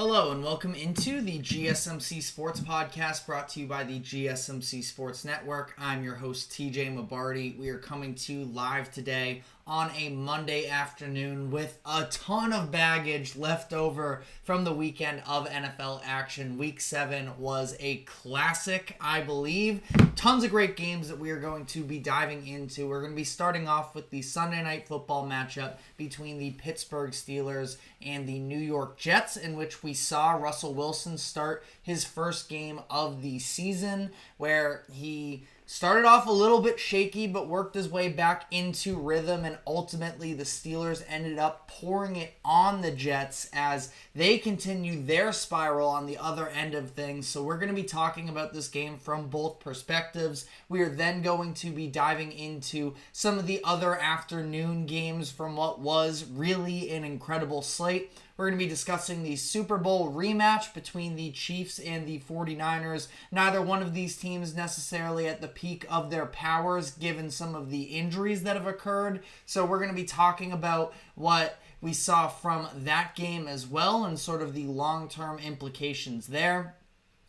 Hello and welcome into the GSMC Sports Podcast brought to you by the GSMC Sports Network. I'm your host TJ Mabarty. We are coming to you live today on a Monday afternoon with a ton of baggage left over from the weekend of NFL action. Week 7 was a classic, I believe. Tons of great games that we are going to be diving into. We're going to be starting off with the Sunday Night Football matchup between the Pittsburgh Steelers and the New York Jets, in which we saw Russell Wilson start his first game of the season, where he started off a little bit shaky, but worked his way back into rhythm, and ultimately the Steelers ended up pouring it on the Jets as they continue their spiral on the other end of things. So we're going to be talking about this game from both perspectives. We are then going to be diving into some of the other afternoon games from what was really an incredible slate. We're going to be discussing the Super Bowl rematch between the Chiefs and the 49ers. Neither one of these teams necessarily at the peak of their powers, given some of the injuries that have occurred. So we're going to be talking about what we saw from that game as well and sort of the long-term implications there.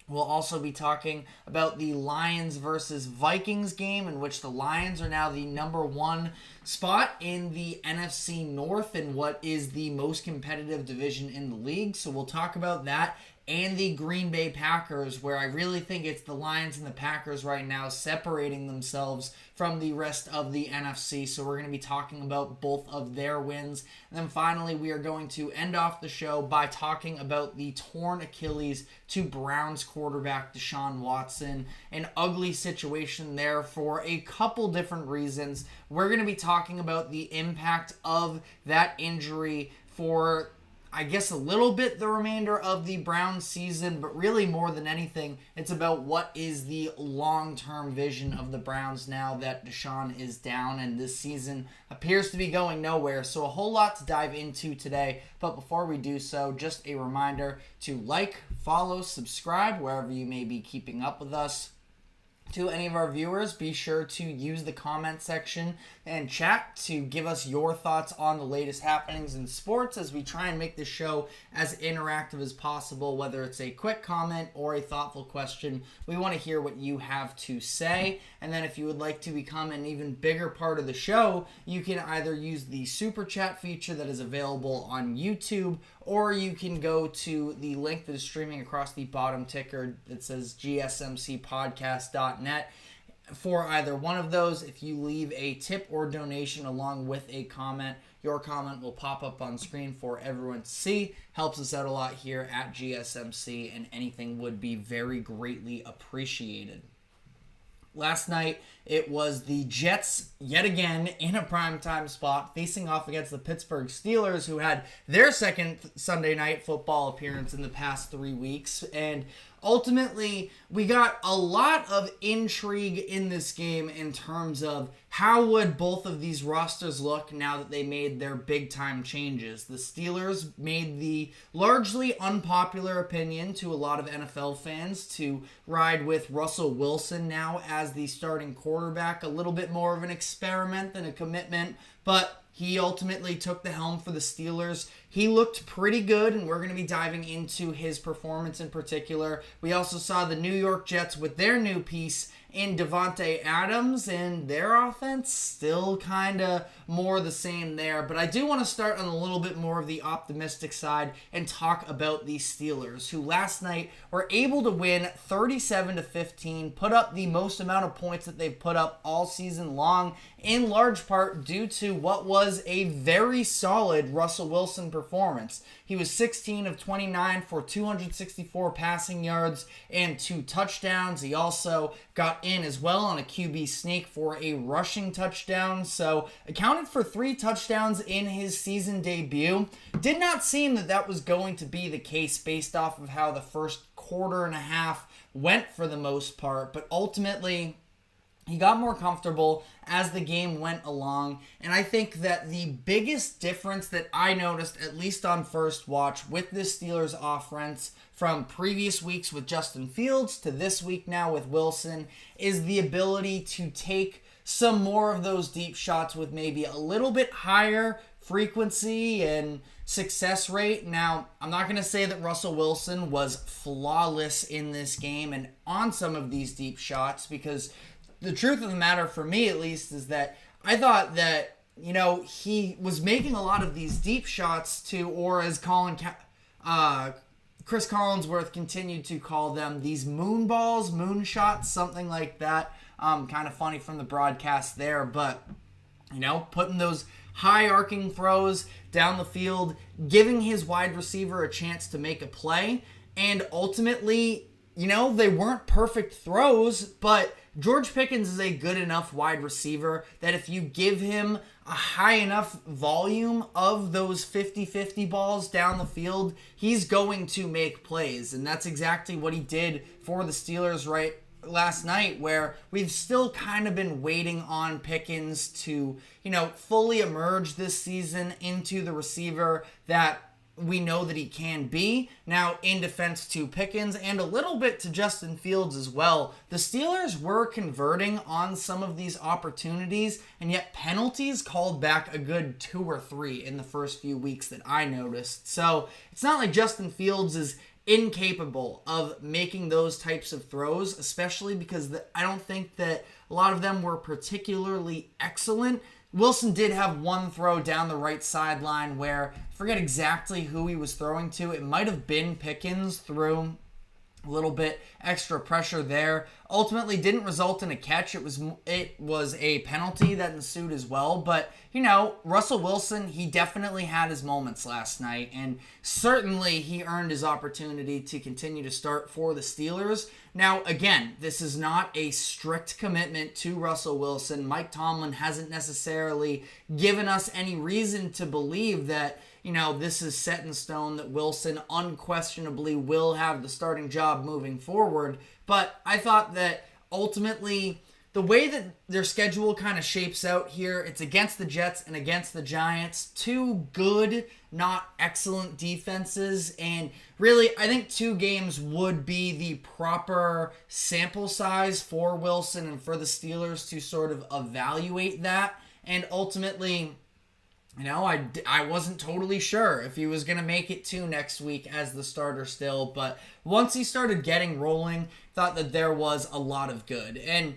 We'll also be talking about the Lions versus Vikings game, in which the Lions are now the number 1 spot in the NFC North in what is the most competitive division in the league. So we'll talk about that and the Green Bay Packers, where I really think it's the Lions and the Packers right now separating themselves from the rest of the NFC. So we're going to be talking about both of their wins. And then finally, we are going to end off the show by talking about the torn Achilles to Browns quarterback Deshaun Watson. An ugly situation there for a couple different reasons. We're going to be talking about the impact of that injury for, I guess, a little bit the remainder of the Browns season, but really more than anything, it's about what is the long-term vision of the Browns now that Deshaun is down and this season appears to be going nowhere. So a whole lot to dive into today, but before we do so, just a reminder to like, follow, subscribe wherever you may be keeping up with us. To any of our viewers, be sure to use the comment section and chat to give us your thoughts on the latest happenings in sports as we try and make this show as interactive as possible, whether it's a quick comment or a thoughtful question. We want to hear what you have to say. And then if you would like to become an even bigger part of the show, you can either use the super chat feature that is available on YouTube, or you can go to the link that is streaming across the bottom ticker that says gsmcpodcast.net. For either one of those, if you leave a tip or donation along with a comment, your comment will pop up on screen for everyone to see. Helps us out a lot here at GSMC, and anything would be very greatly appreciated. Last night, it was the Jets, yet again, in a primetime spot, facing off against the Pittsburgh Steelers, who had their second Sunday Night Football appearance in the past 3 weeks. And ultimately, we got a lot of intrigue in this game in terms of how would both of these rosters look now that they made their big-time changes. The Steelers made the largely unpopular opinion to a lot of NFL fans to ride with Russell Wilson now as the starting quarterback. A little bit more of an experiment than a commitment, but he ultimately took the helm for the Steelers. He looked pretty good, and we're going to be diving into his performance in particular. We also saw the New York Jets with their new piece in Davante Adams, and their offense still kind of more the same there. But I do want to start on a little bit more of the optimistic side and talk about the Steelers, who last night were able to win 37-15, put up the most amount of points that they've put up all season long, in large part due to what was a very solid Russell Wilson performance. He was 16 of 29 for 264 passing yards and 2 touchdowns. He also got in as well on a QB sneak for a rushing touchdown, so accounted for 3 touchdowns in his season debut. Did not seem that that was going to be the case based off of how the first quarter and a half went for the most part, but ultimately he got more comfortable as the game went along, and I think that the biggest difference that I noticed, at least on first watch, with this Steelers offense from previous weeks with Justin Fields to this week now with Wilson is the ability to take some more of those deep shots with maybe a little bit higher frequency and success rate. Now, I'm not going to say that Russell Wilson was flawless in this game and on some of these deep shots, because the truth of the matter, for me at least, is that I thought that, he was making a lot of these deep shots to, or as Chris Collinsworth continued to call them, these moon balls, moon shots, something like that. Kind of funny from the broadcast there, but, putting those high arcing throws down the field, giving his wide receiver a chance to make a play, and ultimately, they weren't perfect throws, but George Pickens is a good enough wide receiver that if you give him a high enough volume of those 50-50 balls down the field, he's going to make plays. And that's exactly what he did for the Steelers last night, where we've still kind of been waiting on Pickens to, fully emerge this season into the receiver that we know that he can be. Now, in defense to Pickens and a little bit to Justin Fields as well, the Steelers were converting on some of these opportunities, and yet penalties called back a good 2 or 3 in the first few weeks that I noticed. So it's not like Justin Fields is incapable of making those types of throws, especially because I don't think that a lot of them were particularly excellent. Wilson did have one throw down the right sideline where, I forget exactly who he was throwing to. It might have been Pickens, threw a little bit extra pressure there. Ultimately didn't result in a catch. It was a penalty that ensued as well. But, Russell Wilson, he definitely had his moments last night. And certainly he earned his opportunity to continue to start for the Steelers. Now, again, this is not a strict commitment to Russell Wilson. Mike Tomlin hasn't necessarily given us any reason to believe that, this is set in stone, that Wilson unquestionably will have the starting job moving forward. But I thought that ultimately, the way that their schedule kind of shapes out here, it's against the Jets and against the Giants. 2 good, not excellent defenses. And really, I think 2 games would be the proper sample size for Wilson and for the Steelers to sort of evaluate that. And ultimately, I wasn't totally sure if he was going to make it to next week as the starter still, but once he started getting rolling, thought that there was a lot of good. And,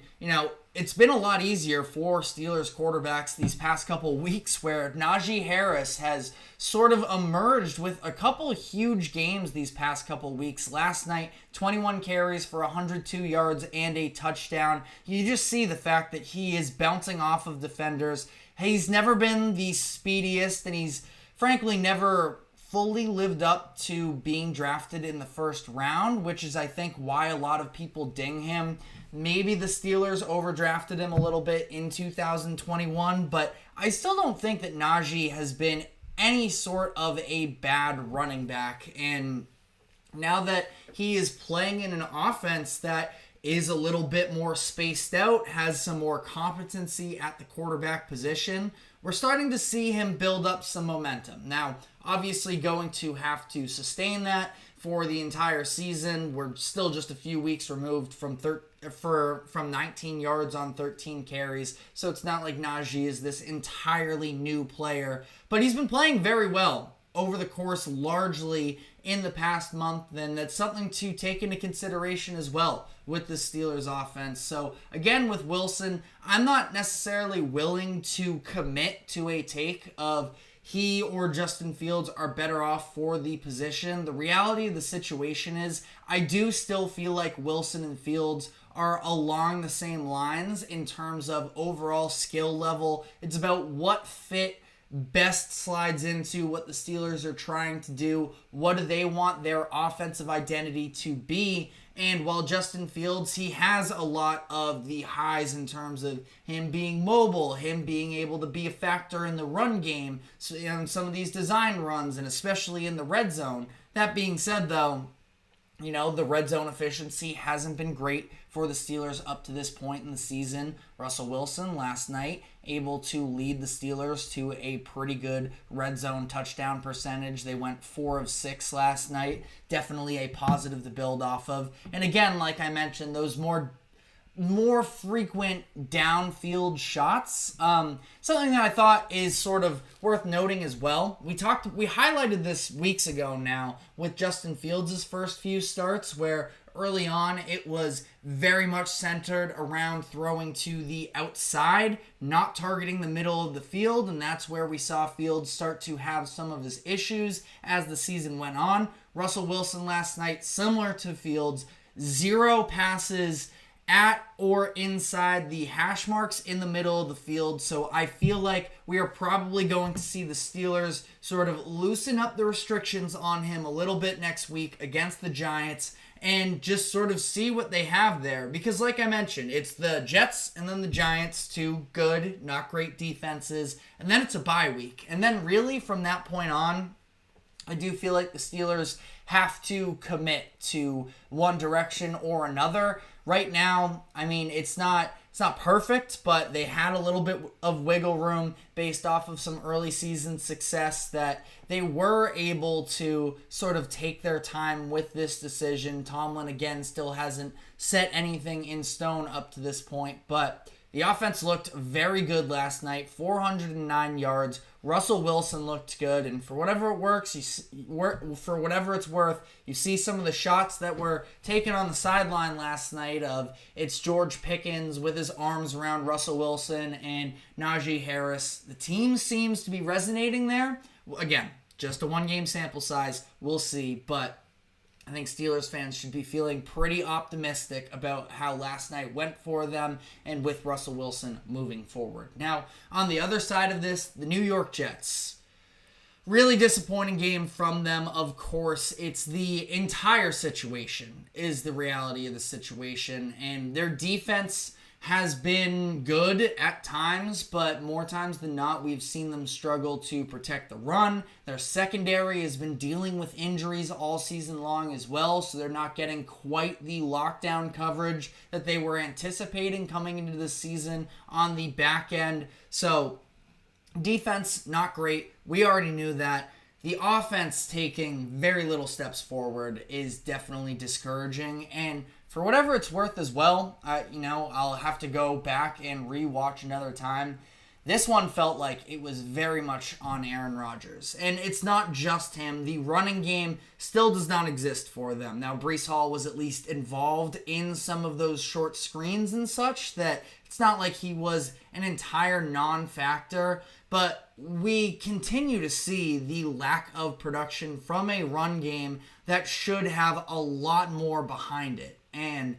it's been a lot easier for Steelers quarterbacks these past couple weeks, where Najee Harris has sort of emerged with a couple huge games these past couple weeks. Last night, 21 carries for 102 yards and a touchdown. You just see the fact that he is bouncing off of defenders. He's never been the speediest, and he's frankly never fully lived up to being drafted in the first round, which is, I think, why a lot of people ding him. Maybe the Steelers overdrafted him a little bit in 2021, but I still don't think that Najee has been any sort of a bad running back. And now that he is playing in an offense that is a little bit more spaced out, has some more competency at the quarterback position, we're starting to see him build up some momentum. Now, obviously going to have to sustain that for the entire season. We're still just a few weeks removed from 19 yards on 13 carries, so it's not like Najee is this entirely new player, but he's been playing very well over the course largely in the past month, then that's something to take into consideration as well with the Steelers offense. So again, with Wilson, I'm not necessarily willing to commit to a take of he or Justin Fields are better off for the position. The reality of the situation is I do still feel like Wilson and Fields are along the same lines in terms of overall skill level. It's about what fit best slides into what the Steelers are trying to do. What do they want their offensive identity to be? And while Justin Fields, he has a lot of the highs in terms of him being mobile, him being able to be a factor in the run game, so, in some of these design runs, and especially in the red zone. That being said, though, the red zone efficiency hasn't been great for the Steelers up to this point in the season. Russell Wilson last night able to lead the Steelers to a pretty good red zone touchdown percentage. They went 4 of 6 last night. Definitely a positive to build off of. And again, like I mentioned, those more more frequent downfield shots. Something that I thought is sort of worth noting as well. We highlighted this weeks ago now with Justin Fields' first few starts, where early on it was very much centered around throwing to the outside, not targeting the middle of the field, and that's where we saw Fields start to have some of his issues as the season went on. Russell Wilson last night, similar to Fields, 0 passes at or inside the hash marks in the middle of the field. So I feel like we are probably going to see the Steelers sort of loosen up the restrictions on him a little bit next week against the Giants and just sort of see what they have there. Because like I mentioned, it's the Jets and then the Giants, 2 good, not great defenses, and then it's a bye week. And then really from that point on, I do feel like the Steelers have to commit to one direction or another. Right now, I mean, it's not perfect, but they had a little bit of wiggle room based off of some early season success that they were able to sort of take their time with this decision. Tomlin, again, still hasn't set anything in stone up to this point, but the offense looked very good last night, 409 yards. Russell Wilson looked good, and for whatever it works, for whatever it's worth, you see some of the shots that were taken on the sideline last night of it's George Pickens with his arms around Russell Wilson and Najee Harris. The team seems to be resonating there. Again, just a 1-game sample size. We'll see, but I think Steelers fans should be feeling pretty optimistic about how last night went for them and with Russell Wilson moving forward. Now, on the other side of this, the New York Jets. Really disappointing game from them, of course. It's the entire situation is the reality of the situation, and their defense has been good at times, but more times than not, we've seen them struggle to protect the run. Their secondary has been dealing with injuries all season long as well, so they're not getting quite the lockdown coverage that they were anticipating coming into the season on the back end. So, defense, not great. We already knew that. The offense taking very little steps forward is definitely discouraging, and for whatever it's worth as well, I'll have to go back and rewatch another time. This one felt like it was very much on Aaron Rodgers. And it's not just him. The running game still does not exist for them. Now, Breece Hall was at least involved in some of those short screens and such that it's not like he was an entire non-factor. But we continue to see the lack of production from a run game that should have a lot more behind it. And,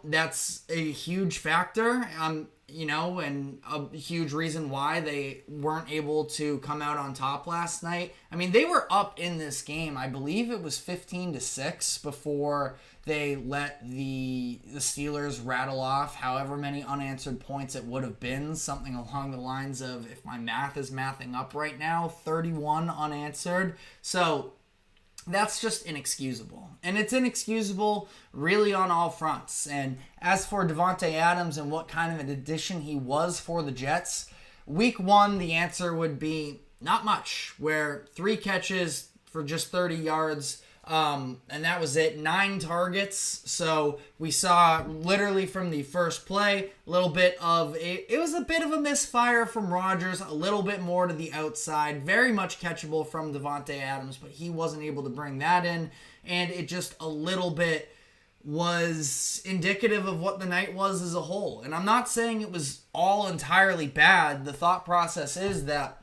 that's a huge factor, and a huge reason why they weren't able to come out on top last night. I mean, they were up in this game. I believe it was 15-6 before they let the Steelers rattle off however many unanswered points it would have been, something along the lines of, if my math is mathing up right now, 31 unanswered. So that's just inexcusable. And it's inexcusable really on all fronts. And as for Davante Adams and what kind of an addition he was for the Jets, week 1, the answer would be not much, where 3 catches for just 30 yards, and that was it. 9 targets. So we saw literally from the first play, a little bit of it was a bit of a misfire from Rodgers, a little bit more to the outside, very much catchable from Davante Adams, but he wasn't able to bring that in, and it just a little bit was indicative of what the night was as a whole. And I'm not saying it was all entirely bad. The thought process is that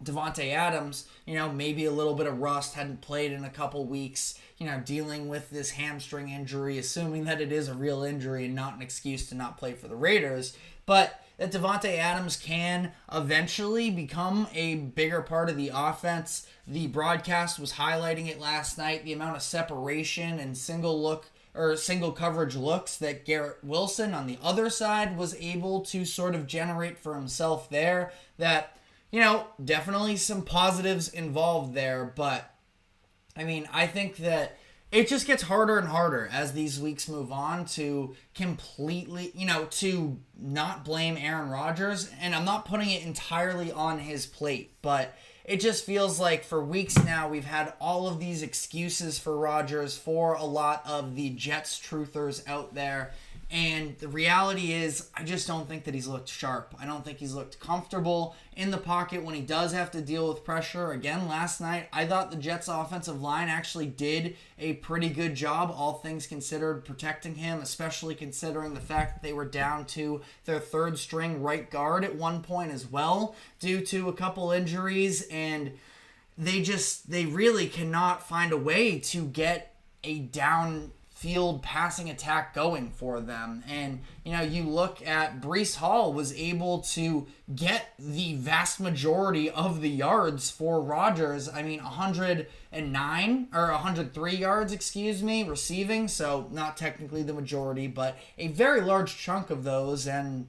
Davante Adams, maybe a little bit of rust, hadn't played in a couple weeks, dealing with this hamstring injury, assuming that it is a real injury and not an excuse to not play for the Raiders, but that Davante Adams can eventually become a bigger part of the offense. The broadcast was highlighting it last night, the amount of separation and single coverage looks that Garrett Wilson on the other side was able to sort of generate for himself there, that definitely some positives involved there, but I think that it just gets harder and harder as these weeks move on to completely, to not blame Aaron Rodgers, and I'm not putting it entirely on his plate, but it just feels like for weeks now we've had all of these excuses for Rodgers, for a lot of the Jets truthers out there, And the reality is, I just don't think that he's looked sharp. I don't think he's looked comfortable in the pocket when he does have to deal with pressure. Again, last night, I thought the Jets' offensive line actually did a pretty good job, all things considered, protecting him, especially considering the fact that they were down to their third string right guard at one point as well, due to a couple injuries. And they really cannot find a way to get a downfield passing attack going for them. And, you look at Breece Hall was able to get the vast majority of the yards for Rodgers. 109 or 103 yards, receiving. So not technically the majority, but a very large chunk of those. And,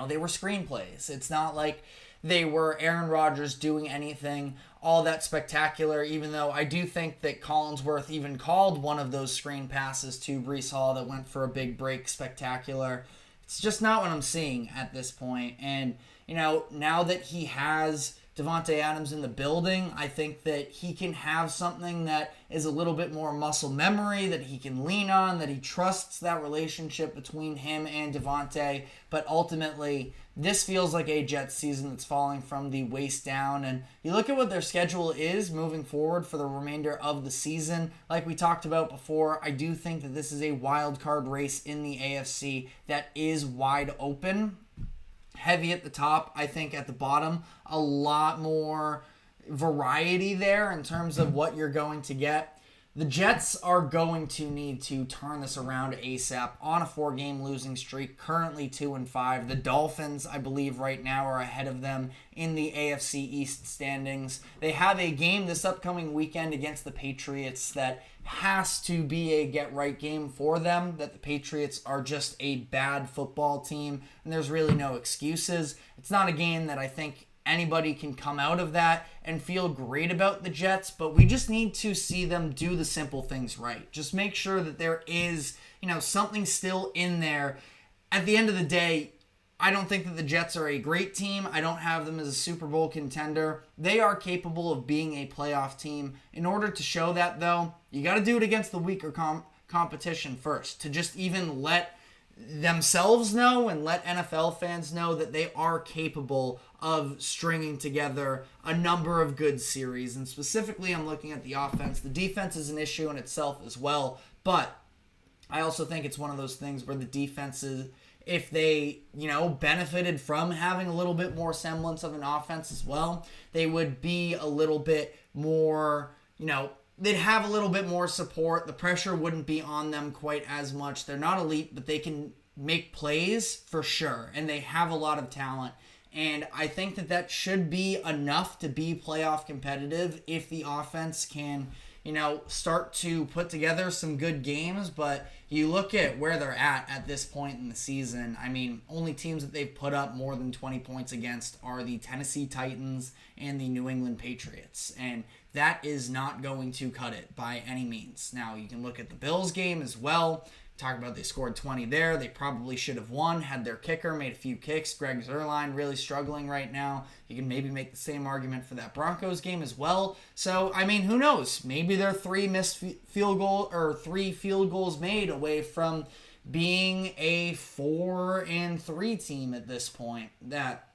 they were screenplays. It's not like they were Aaron Rodgers doing anything all that spectacular, even though I do think that Collinsworth even called one of those screen passes to Breece Hall that went for a big break spectacular. It's just not what I'm seeing at this point. And, now that he has Devontae Adams in the building, I think that he can have something that is a little bit more muscle memory that he can lean on, that he trusts that relationship between him and Devontae. But ultimately, this feels like a Jets season that's falling from the waist down. And you look at what their schedule is moving forward for the remainder of the season. Like we talked about before, I do think that this is a wild card race in the AFC that is wide open. Heavy at the top, I think at the bottom, a lot more variety there in terms of what you're going to get. The Jets are going to need to turn this around ASAP on a 4-game losing streak, currently 2-5. The Dolphins, I believe right now, are ahead of them in the AFC East standings. They have a game this upcoming weekend against the Patriots that has to be a get-right game for them, that the Patriots are just a bad football team, and there's really no excuses. It's not a game that I think anybody can come out of that and feel great about the Jets, but we just need to see them do the simple things right. Just make sure that there is, something still in there. At the end of the day, I don't think that the Jets are a great team. I don't have them as a Super Bowl contender. They are capable of being a playoff team. In order to show that, though, you got to do it against the weaker competition first, to just even let themselves know and let NFL fans know that they are capable of stringing together a number of good series. And specifically, I'm looking at the offense. The defense is an issue in itself as well, but I also think it's one of those things where the defenses, if they, benefited from having a little bit more semblance of an offense as well, they would be a little bit more, they'd have a little bit more support. The pressure wouldn't be on them quite as much. They're not elite, but they can make plays for sure, and they have a lot of talent. And I think that should be enough to be playoff competitive if the offense can, start to put together some good games. But you look at where they're at this point in the season. Only teams that they've put up more than 20 points against are the Tennessee Titans and the New England Patriots. And that is not going to cut it by any means. Now, you can look at the Bills game as well. Talk about they scored 20 there. They probably should have won had their kicker made a few kicks. Greg Zuerlein really struggling right now. You can maybe make the same argument for that Broncos game as well. So, who knows? Maybe they're 3 field goals made away from being a 4-3 team at this point. That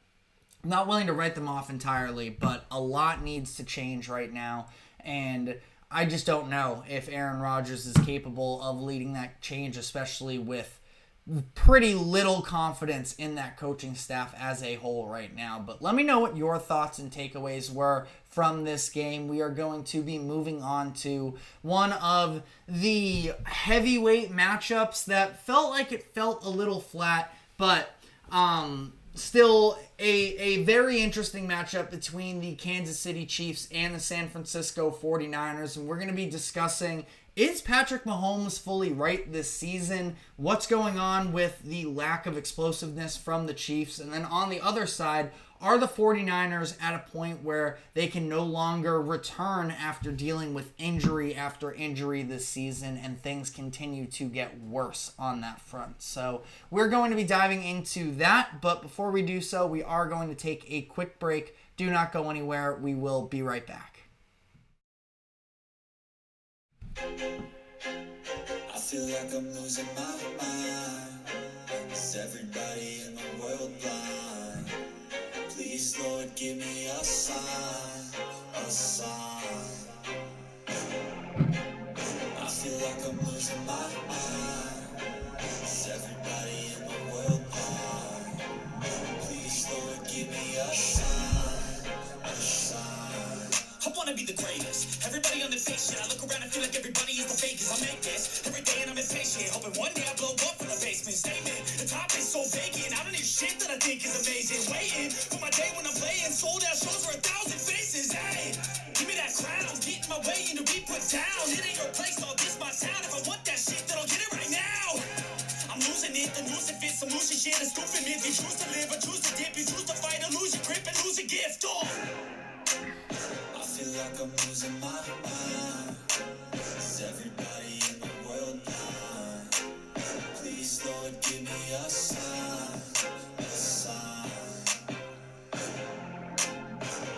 I'm not willing to write them off entirely, but a lot needs to change right now. And I just don't know if Aaron Rodgers is capable of leading that change, especially with pretty little confidence in that coaching staff as a whole right now. But let me know what your thoughts and takeaways were from this game. We are going to be moving on to one of the heavyweight matchups that felt a little flat, but still a very interesting matchup between the Kansas City Chiefs and the San Francisco 49ers. And we're going to be discussing, is Patrick Mahomes fully right this season? What's going on with the lack of explosiveness from the Chiefs? And then on the other side, are the 49ers at a point where they can no longer return after dealing with injury after injury this season, and things continue to get worse on that front? So we're going to be diving into that, but before we do so, we are going to take a quick break. Do not go anywhere. We will be right back. feel like I'm losing my mind. Is everybody in the world blind? Please, Lord, give me a sign, a sign. I feel like I'm losing my mind. Is everybody in the world blind? Please, Lord, give me a sign, a sign. I wanna be the greatest. Everybody on the fake shit. I look around and feel like everybody is the fakest. I make this every day and I'm impatient. Hoping one day I blow up from the basement. Statement. The top is so vacant. I don't hear shit that I think is amazing. Waiting for my day when I'm playing. Sold out shows for 1,000 faces. Hey, give me that crown. Get in my way and to be put down. It ain't your place, no, this my town. If I want that shit, then I'll get it right now. I'm losing it, the noose, if it's some loose shit. A stupid myth. You choose to live or choose to dip. You choose to fight or lose your grip and lose a gift. Oh. I feel like I'm losing my mind. Is everybody in the world blind? Please, Lord, give me a sign, a sign.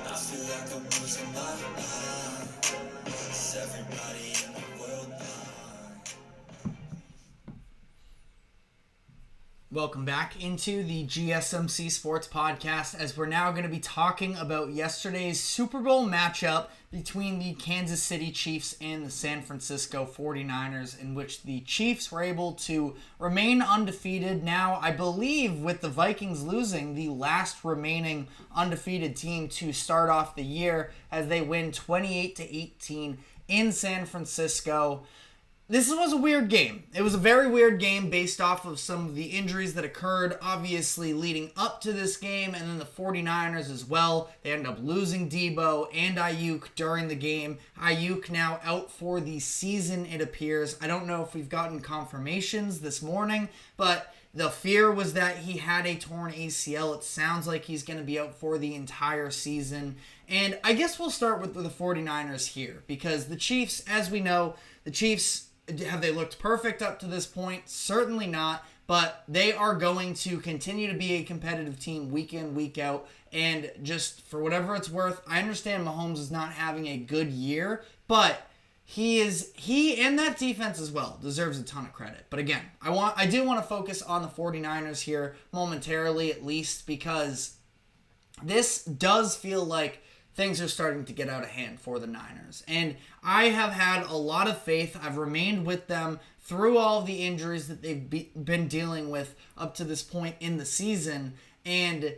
I feel like I'm losing my mind. Is everybody in the world blind? Welcome back into the GSMC Sports Podcast, as we're now going to be talking about yesterday's Super Bowl matchup between the Kansas City Chiefs and the San Francisco 49ers, in which the Chiefs were able to remain undefeated. Now, I believe with the Vikings losing, the last remaining undefeated team to start off the year, as they win 28-18 in San Francisco. This was a weird game. It was a very weird game based off of some of the injuries that occurred, obviously, leading up to this game, and then the 49ers as well. They ended up losing Debo and Ayuk during the game. Ayuk now out for the season, it appears. I don't know if we've gotten confirmations this morning, but the fear was that he had a torn ACL. It sounds like he's going to be out for the entire season. And I guess we'll start with the 49ers here, because the Chiefs, as we know, the Chiefs, have they looked perfect up to this point? Certainly not, but they are going to continue to be a competitive team week in, week out, and just for whatever it's worth, I understand Mahomes is not having a good year, but he and that defense as well deserves a ton of credit. But again, I do want to focus on the 49ers here momentarily, at least, because this does feel like things are starting to get out of hand for the Niners. And I have had a lot of faith. I've remained with them through all of the injuries that they've been dealing with up to this point in the season. And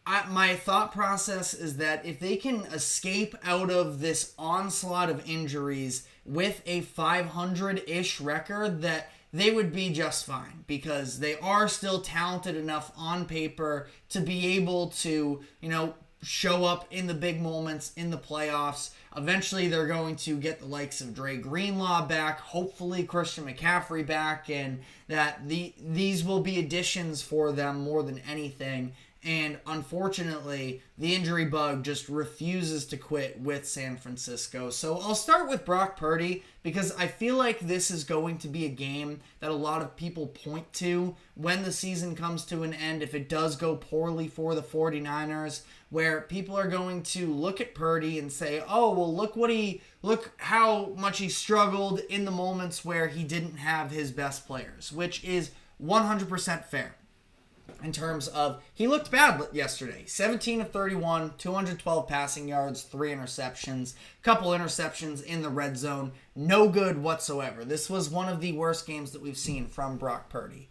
my thought process is that if they can escape out of this onslaught of injuries with a 500-ish record, that they would be just fine, because they are still talented enough on paper to be able to, show up in the big moments in the playoffs. Eventually, they're going to get the likes of Dre Greenlaw back, hopefully Christian McCaffrey back, and that these will be additions for them more than anything. And unfortunately, the injury bug just refuses to quit with San Francisco. So I'll start with Brock Purdy, because I feel like this is going to be a game that a lot of people point to when the season comes to an end, if it does go poorly for the 49ers, where people are going to look at Purdy and say, oh, well, look how much he struggled in the moments where he didn't have his best players, which is 100% fair. In terms of, he looked bad yesterday. 17 of 31, 212 passing yards, 3 interceptions, couple interceptions in the red zone. No good whatsoever. This was one of the worst games that we've seen from Brock Purdy.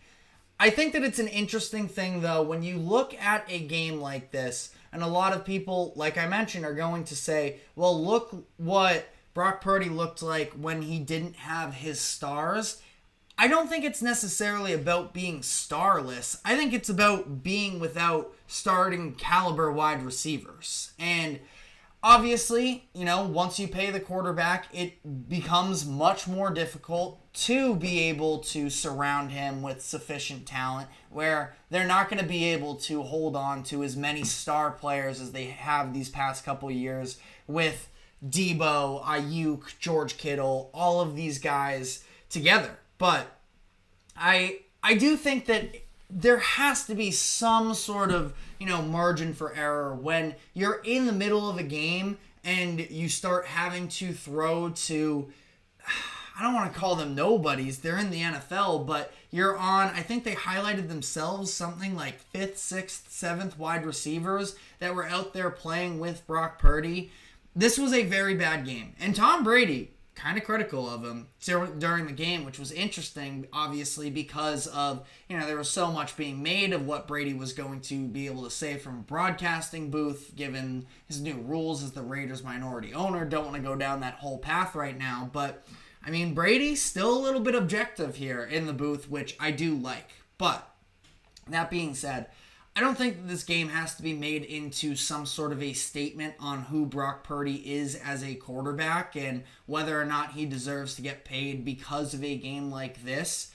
I think that it's an interesting thing, though, when you look at a game like this, and a lot of people, like I mentioned, are going to say, well, look what Brock Purdy looked like when he didn't have his stars. I don't think it's necessarily about being starless. I think it's about being without starting caliber wide receivers. And obviously, once you pay the quarterback, it becomes much more difficult to be able to surround him with sufficient talent, where they're not going to be able to hold on to as many star players as they have these past couple years with Debo, Ayuk, George Kittle, all of these guys together. But I do think that there has to be some sort of, margin for error when you're in the middle of a game and you start having to throw to, I don't want to call them nobodies. They're in the NFL, but you're on, I think they highlighted themselves something like 5th, 6th, 7th wide receivers that were out there playing with Brock Purdy. This was a very bad game. And Tom Brady, kind of critical of him during the game, which was interesting, obviously, because of, there was so much being made of what Brady was going to be able to say from a broadcasting booth, given his new rules as the Raiders' minority owner. Don't want to go down that whole path right now, but, Brady's still a little bit objective here in the booth, which I do like. But, that being said, I don't think that this game has to be made into some sort of a statement on who Brock Purdy is as a quarterback and whether or not he deserves to get paid because of a game like this.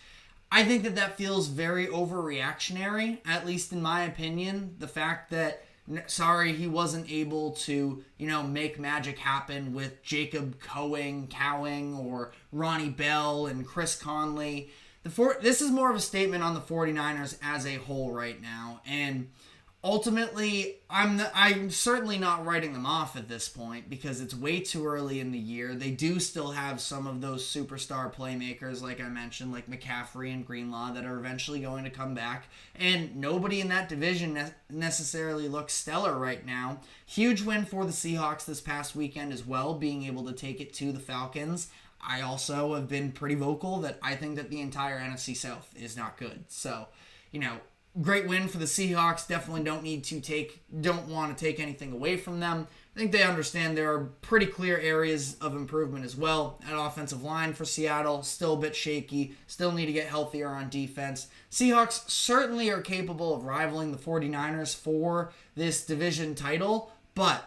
I think that feels very overreactionary, at least in my opinion. The fact that, he wasn't able to, make magic happen with Jacob Cowing or Ronnie Bell and Chris Conley. This is more of a statement on the 49ers as a whole right now, and ultimately, I'm certainly not writing them off at this point because it's way too early in the year. They do still have some of those superstar playmakers, like I mentioned, like McCaffrey and Greenlaw, that are eventually going to come back, and nobody in that division necessarily looks stellar right now. Huge win for the Seahawks this past weekend as well, being able to take it to the Falcons. I also have been pretty vocal that I think that the entire NFC South is not good. So, great win for the Seahawks. Definitely don't want to take anything away from them. I think they understand there are pretty clear areas of improvement as well. At offensive line for Seattle, still a bit shaky. Still need to get healthier on defense. Seahawks certainly are capable of rivaling the 49ers for this division title, but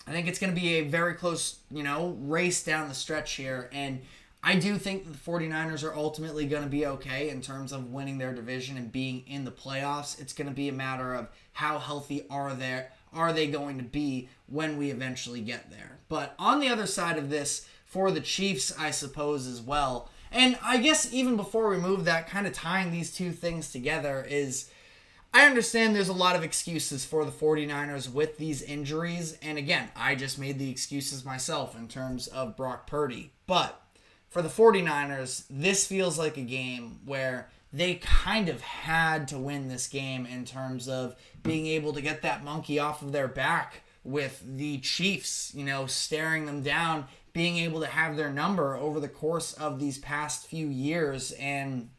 I think it's going to be a very close, race down the stretch here. And I do think the 49ers are ultimately going to be okay in terms of winning their division and being in the playoffs. It's going to be a matter of how healthy are they going to be when we eventually get there. But on the other side of this, for the Chiefs, I suppose, as well. And I guess even before we move that, kind of tying these two things together is, I understand there's a lot of excuses for the 49ers with these injuries, and again, I just made the excuses myself in terms of Brock Purdy. But for the 49ers, this feels like a game where they kind of had to win this game in terms of being able to get that monkey off of their back with the Chiefs, staring them down, being able to have their number over the course of these past few years. And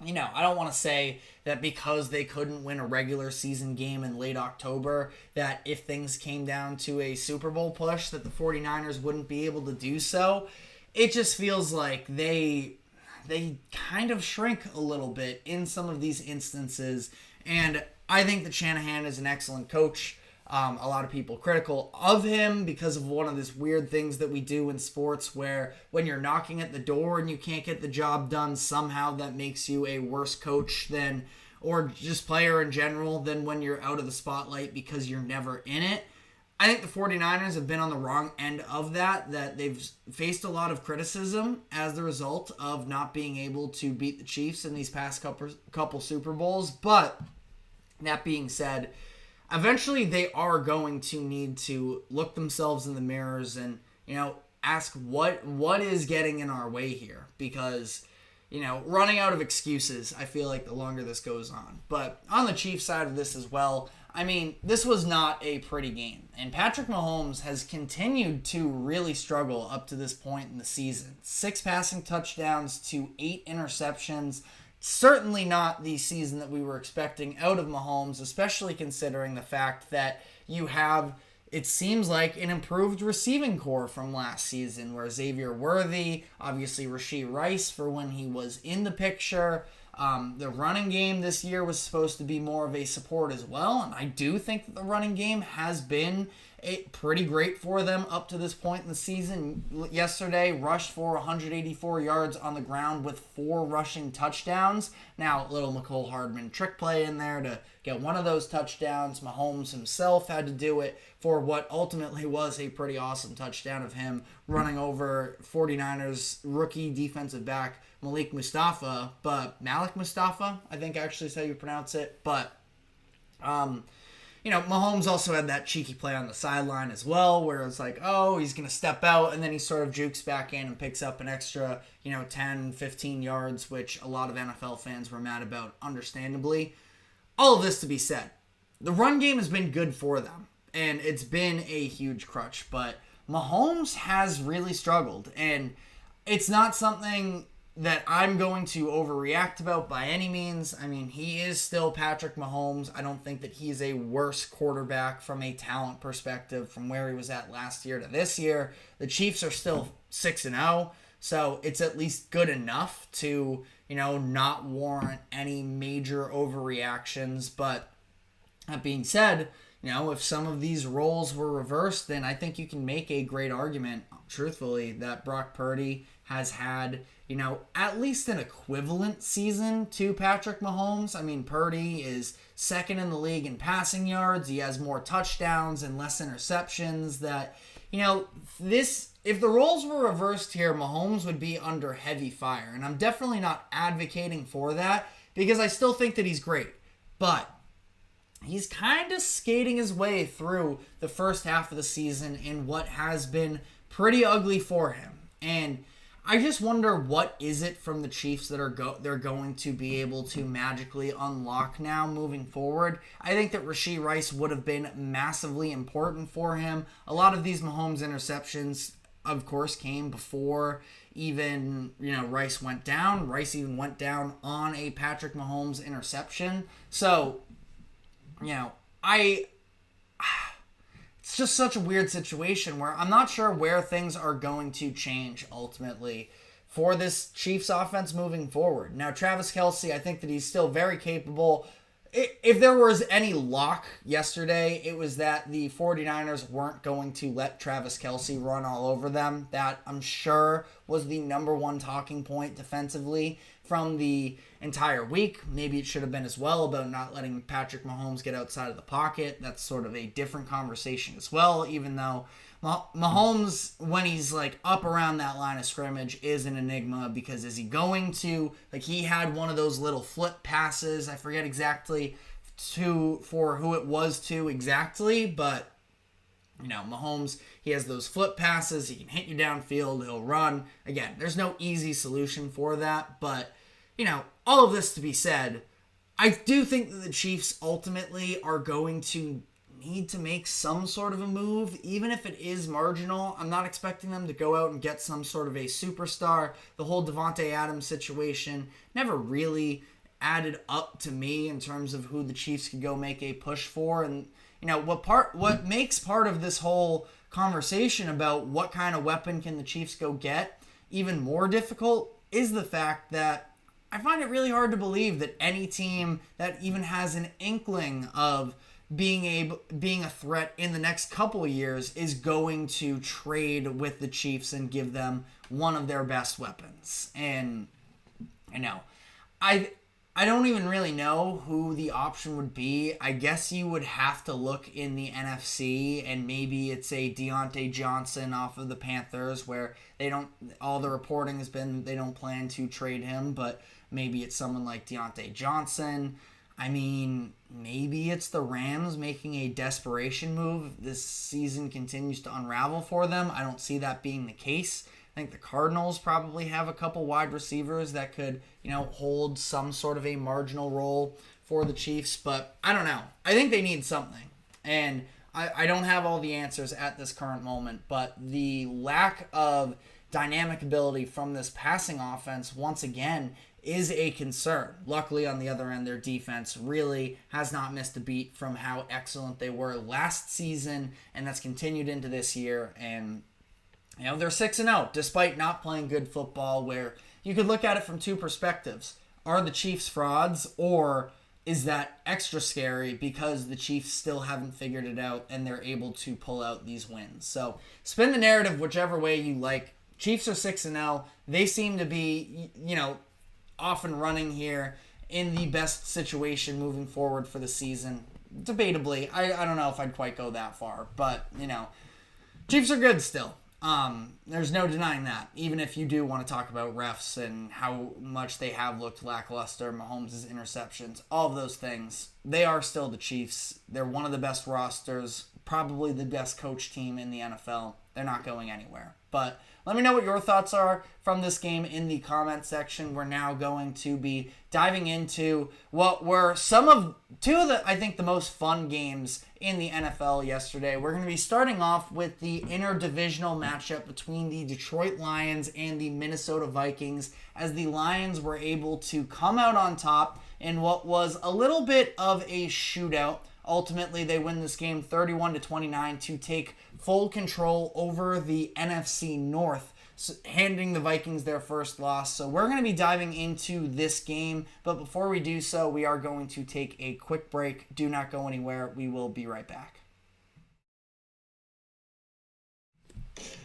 I don't want to say that because they couldn't win a regular season game in late October, that if things came down to a Super Bowl push, that the 49ers wouldn't be able to do so. It just feels like they kind of shrink a little bit in some of these instances. And I think that Shanahan is an excellent coach. A lot of people critical of him because of one of these weird things that we do in sports where when you're knocking at the door and you can't get the job done, somehow that makes you a worse coach than, or just player in general, than when you're out of the spotlight because you're never in it. I think the 49ers have been on the wrong end of that they've faced a lot of criticism as the result of not being able to beat the Chiefs in these past couple Super Bowls. But that being said, eventually they are going to need to look themselves in the mirrors and, ask what is getting in our way here. Because, running out of excuses, I feel like the longer this goes on. But on the Chiefs side of this as well, this was not a pretty game. And Patrick Mahomes has continued to really struggle up to this point in the season. 6 passing touchdowns to 8 interceptions. Certainly not the season that we were expecting out of Mahomes, especially considering the fact that you have, it seems like, an improved receiving core from last season where Xavier Worthy, obviously Rashee Rice for when he was in the picture. The running game this year was supposed to be more of a support as well, and I do think that the running game has been pretty great for them up to this point in the season. Yesterday, rushed for 184 yards on the ground with 4 rushing touchdowns. Now, little McCole Hardman trick play in there to get one of those touchdowns. Mahomes himself had to do it for what ultimately was a pretty awesome touchdown of him running over 49ers rookie defensive back Malik Mustafa, but Malik Mustafa, I think actually is how you pronounce it. But, Mahomes also had that cheeky play on the sideline as well, where it's like, oh, he's going to step out, and then he sort of jukes back in and picks up an extra, 10, 15 yards, which a lot of NFL fans were mad about, understandably. All of this to be said, the run game has been good for them, and it's been a huge crutch, but Mahomes has really struggled, and it's not something that I'm going to overreact about by any means. I mean, he is still Patrick Mahomes. I don't think that he's a worse quarterback from a talent perspective from where he was at last year to this year. The Chiefs are still 6-0, so it's at least good enough to, not warrant any major overreactions. But that being said, if some of these roles were reversed, then I think you can make a great argument, truthfully, that Brock Purdy has had, at least an equivalent season to Patrick Mahomes. I mean, Purdy is second in the league in passing yards. He has more touchdowns and less interceptions. That, if the roles were reversed here, Mahomes would be under heavy fire. And I'm definitely not advocating for that because I still think that he's great. But he's kind of skating his way through the first half of the season in what has been pretty ugly for him. And I just wonder, what is it from the Chiefs that they're going to be able to magically unlock now moving forward? I think that Rashee Rice would have been massively important for him. A lot of these Mahomes interceptions, of course, came before even, Rice went down. Rice even went down on a Patrick Mahomes interception. So, it's just such a weird situation where I'm not sure where things are going to change ultimately for this Chiefs offense moving forward. Now, Travis Kelce, I think that he's still very capable. If there was any lock yesterday, it was that the 49ers weren't going to let Travis Kelce run all over them. That, I'm sure, was the number one talking point defensively from the entire week. Maybe it should have been as well about not letting Patrick Mahomes get outside of the pocket. That's sort of a different conversation as well, even though Mahomes, when he's up around that line of scrimmage, is an enigma, because is he going to, he had one of those little flip passes, I forget exactly for who it was to exactly, but Mahomes, he has those flip passes, he can hit you downfield, he'll run. Again, there's no easy solution for that, but all of this to be said, I do think that the Chiefs ultimately are going to need to make some sort of a move, even if it is marginal. I'm not expecting them to go out and get some sort of a superstar. The whole Devontae Adams situation never really added up to me in terms of who the Chiefs could go make a push for. And, what makes part of this whole conversation about what kind of weapon can the Chiefs go get even more difficult is the fact that I find it really hard to believe that any team that even has an inkling of being a threat in the next couple of years is going to trade with the Chiefs and give them one of their best weapons. And I don't even really know who the option would be. I guess you would have to look in the NFC, and maybe it's a Deontay Johnson off of the Panthers, where all the reporting has been they don't plan to trade him, but maybe it's someone like Deontay Johnson. I mean, maybe it's the Rams making a desperation move if this season continues to unravel for them. I don't see that being the case. I think the Cardinals probably have a couple wide receivers that could, hold some sort of a marginal role for the Chiefs, but I don't know. I think they need something, and I don't have all the answers at this current moment, but the lack of dynamic ability from this passing offense, once again, is a concern. Luckily, on the other end, their defense really has not missed a beat from how excellent they were last season, and that's continued into this year. And they're 6-0 despite not playing good football, where you could look at it from two perspectives. Are the Chiefs frauds, or is that extra scary because the Chiefs still haven't figured it out and they're able to pull out these wins? So spin the narrative whichever way you like. Chiefs are 6-0. They seem to be, off and running here in the best situation moving forward for the season. Debatably, I don't know if I'd quite go that far, but, Chiefs are good still. There's no denying that. Even if you do want to talk about refs and how much they have looked lackluster, Mahomes' interceptions, all of those things, they are still the Chiefs. They're one of the best rosters, probably the best coach team in the NFL. They're not going anywhere. But let me know what your thoughts are from this game in the comment section. We're now going to be diving into what were two of the, I think, the most fun games in the NFL yesterday. We're going to be starting off with the interdivisional matchup between the Detroit Lions and the Minnesota Vikings, as the Lions were able to come out on top in what was a little bit of a shootout. Ultimately, they win this game 31-29 to take full control over the NFC North, handing the Vikings their first loss. So we're going to be diving into this game, but before we do so, we are going to take a quick break. Do not go anywhere. We will be right back.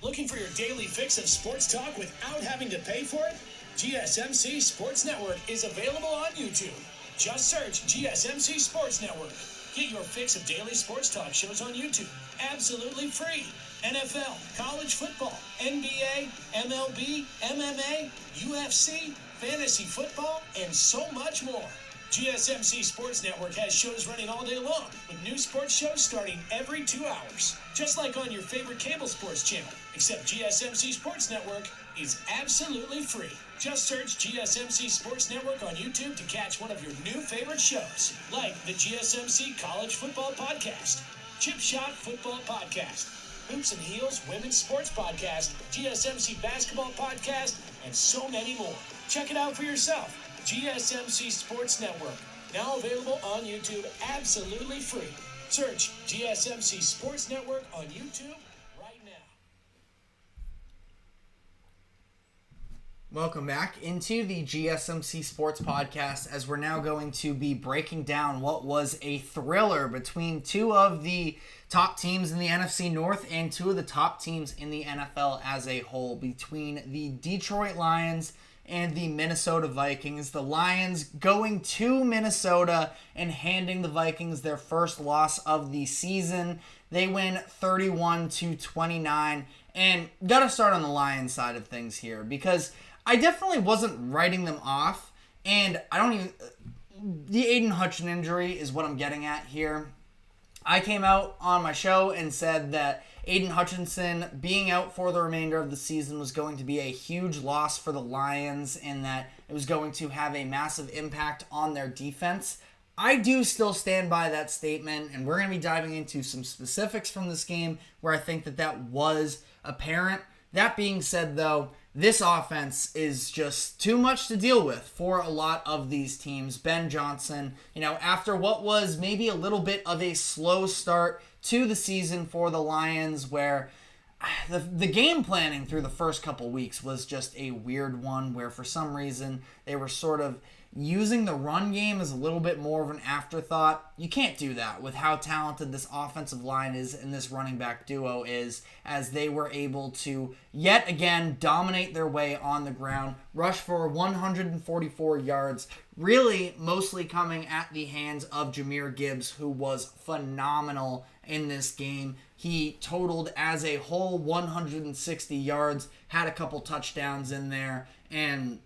Looking for your daily fix of sports talk without having to pay for it? GSMC Sports Network is available on YouTube. Just search GSMC Sports Network. Get your fix of daily sports talk shows on YouTube, absolutely free. NFL, college football, NBA, MLB, MMA, UFC, fantasy football, and so much more. GSMC Sports Network has shows running all day long, with new sports shows starting every 2 hours. Just like on your favorite cable sports channel, except GSMC Sports Network is absolutely free. Just search GSMC Sports Network on YouTube to catch one of your new favorite shows, like the GSMC College Football Podcast, Chip Shot Football Podcast, Hoops and Heels Women's Sports Podcast, GSMC Basketball Podcast, and so many more. Check it out for yourself. GSMC Sports Network, now available on YouTube absolutely free. Search GSMC Sports Network on YouTube right now. Welcome back into the GSMC Sports Podcast, as we're now going to be breaking down what was a thriller between two of the top teams in the NFC North and two of the top teams in the NFL as a whole, between the Detroit Lions and the Minnesota Vikings. The Lions going to Minnesota and handing the Vikings their first loss of the season. They win 31-29. And gotta start on the Lions side of things here, because I definitely wasn't writing them off. And the Aiden Hutchinson injury is what I'm getting at here. I came out on my show and said that Aiden Hutchinson being out for the remainder of the season was going to be a huge loss for the Lions, and that it was going to have a massive impact on their defense. I do still stand by that statement, and we're going to be diving into some specifics from this game where I think that was apparent. That being said, though, this offense is just too much to deal with for a lot of these teams. Ben Johnson, after what was maybe a little bit of a slow start to the season for the Lions, where the game planning through the first couple weeks was just a weird one, where for some reason they were sort of using the run game as a little bit more of an afterthought. You can't do that with how talented this offensive line is and this running back duo is, as they were able to yet again dominate their way on the ground, rush for 144 yards, really mostly coming at the hands of Jahmyr Gibbs, who was phenomenal in this game. He totaled as a whole 160 yards, had a couple touchdowns in there, and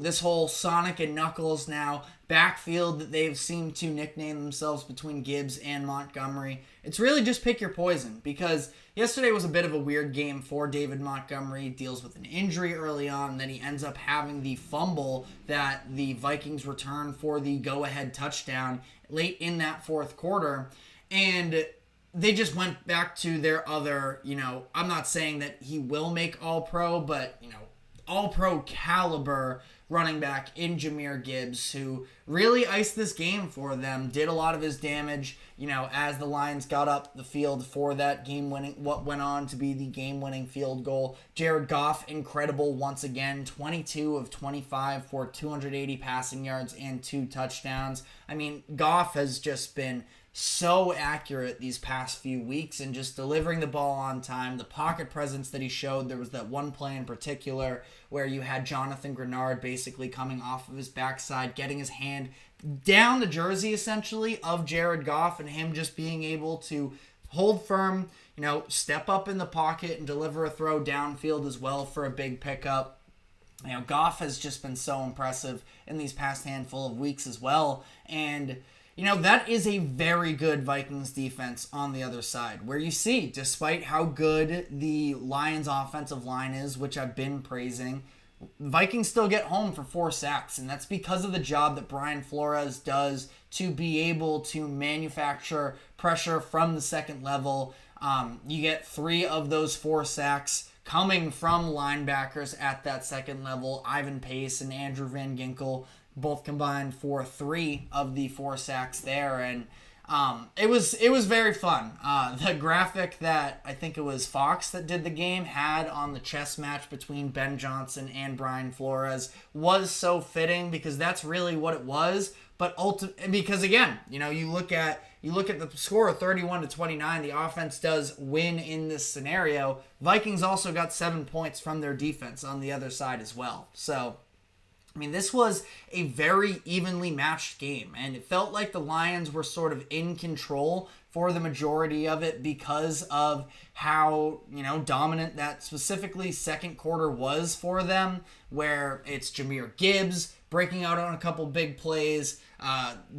this whole Sonic and Knuckles now backfield that they've seemed to nickname themselves between Gibbs and Montgomery. It's really just pick your poison, because yesterday was a bit of a weird game for David Montgomery. He deals with an injury early on, then he ends up having the fumble that the Vikings return for the go-ahead touchdown late in that fourth quarter. And they just went back to their other, I'm not saying that he will make All-Pro, but, All-Pro caliber running back in Jahmyr Gibbs, who really iced this game for them, did a lot of his damage, as the Lions got up the field for that what went on to be the game-winning field goal. Jared Goff, incredible once again, 22 of 25 for 280 passing yards and 2 touchdowns. I mean, Goff has just been so accurate these past few weeks and just delivering the ball on time. The pocket presence that he showed, there was that one play in particular where you had Jonathan Grenard basically coming off of his backside, getting his hand down the jersey essentially of Jared Goff, and him just being able to hold firm, step up in the pocket and deliver a throw downfield as well for a big pickup. Goff has just been so impressive in these past handful of weeks as well. And, that is a very good Vikings defense on the other side, where you see, despite how good the Lions offensive line is, which I've been praising, Vikings still get home for 4 sacks, and that's because of the job that Brian Flores does to be able to manufacture pressure from the second level. You get 3 of those 4 sacks coming from linebackers at that second level. Ivan Pace and Andrew Van Ginkel both combined for 3 of the 4 sacks there, and it was very fun. The graphic that I think it was Fox that did the game had on the chess match between Ben Johnson and Brian Flores was so fitting, because that's really what it was. But because again, you look at the score of 31-29, the offense does win in this scenario. Vikings also got 7 points from their defense on the other side as well. So, this was a very evenly matched game, and it felt like the Lions were sort of in control for the majority of it because of how, dominant that specifically second quarter was for them, where it's Jahmyr Gibbs breaking out on a couple big plays,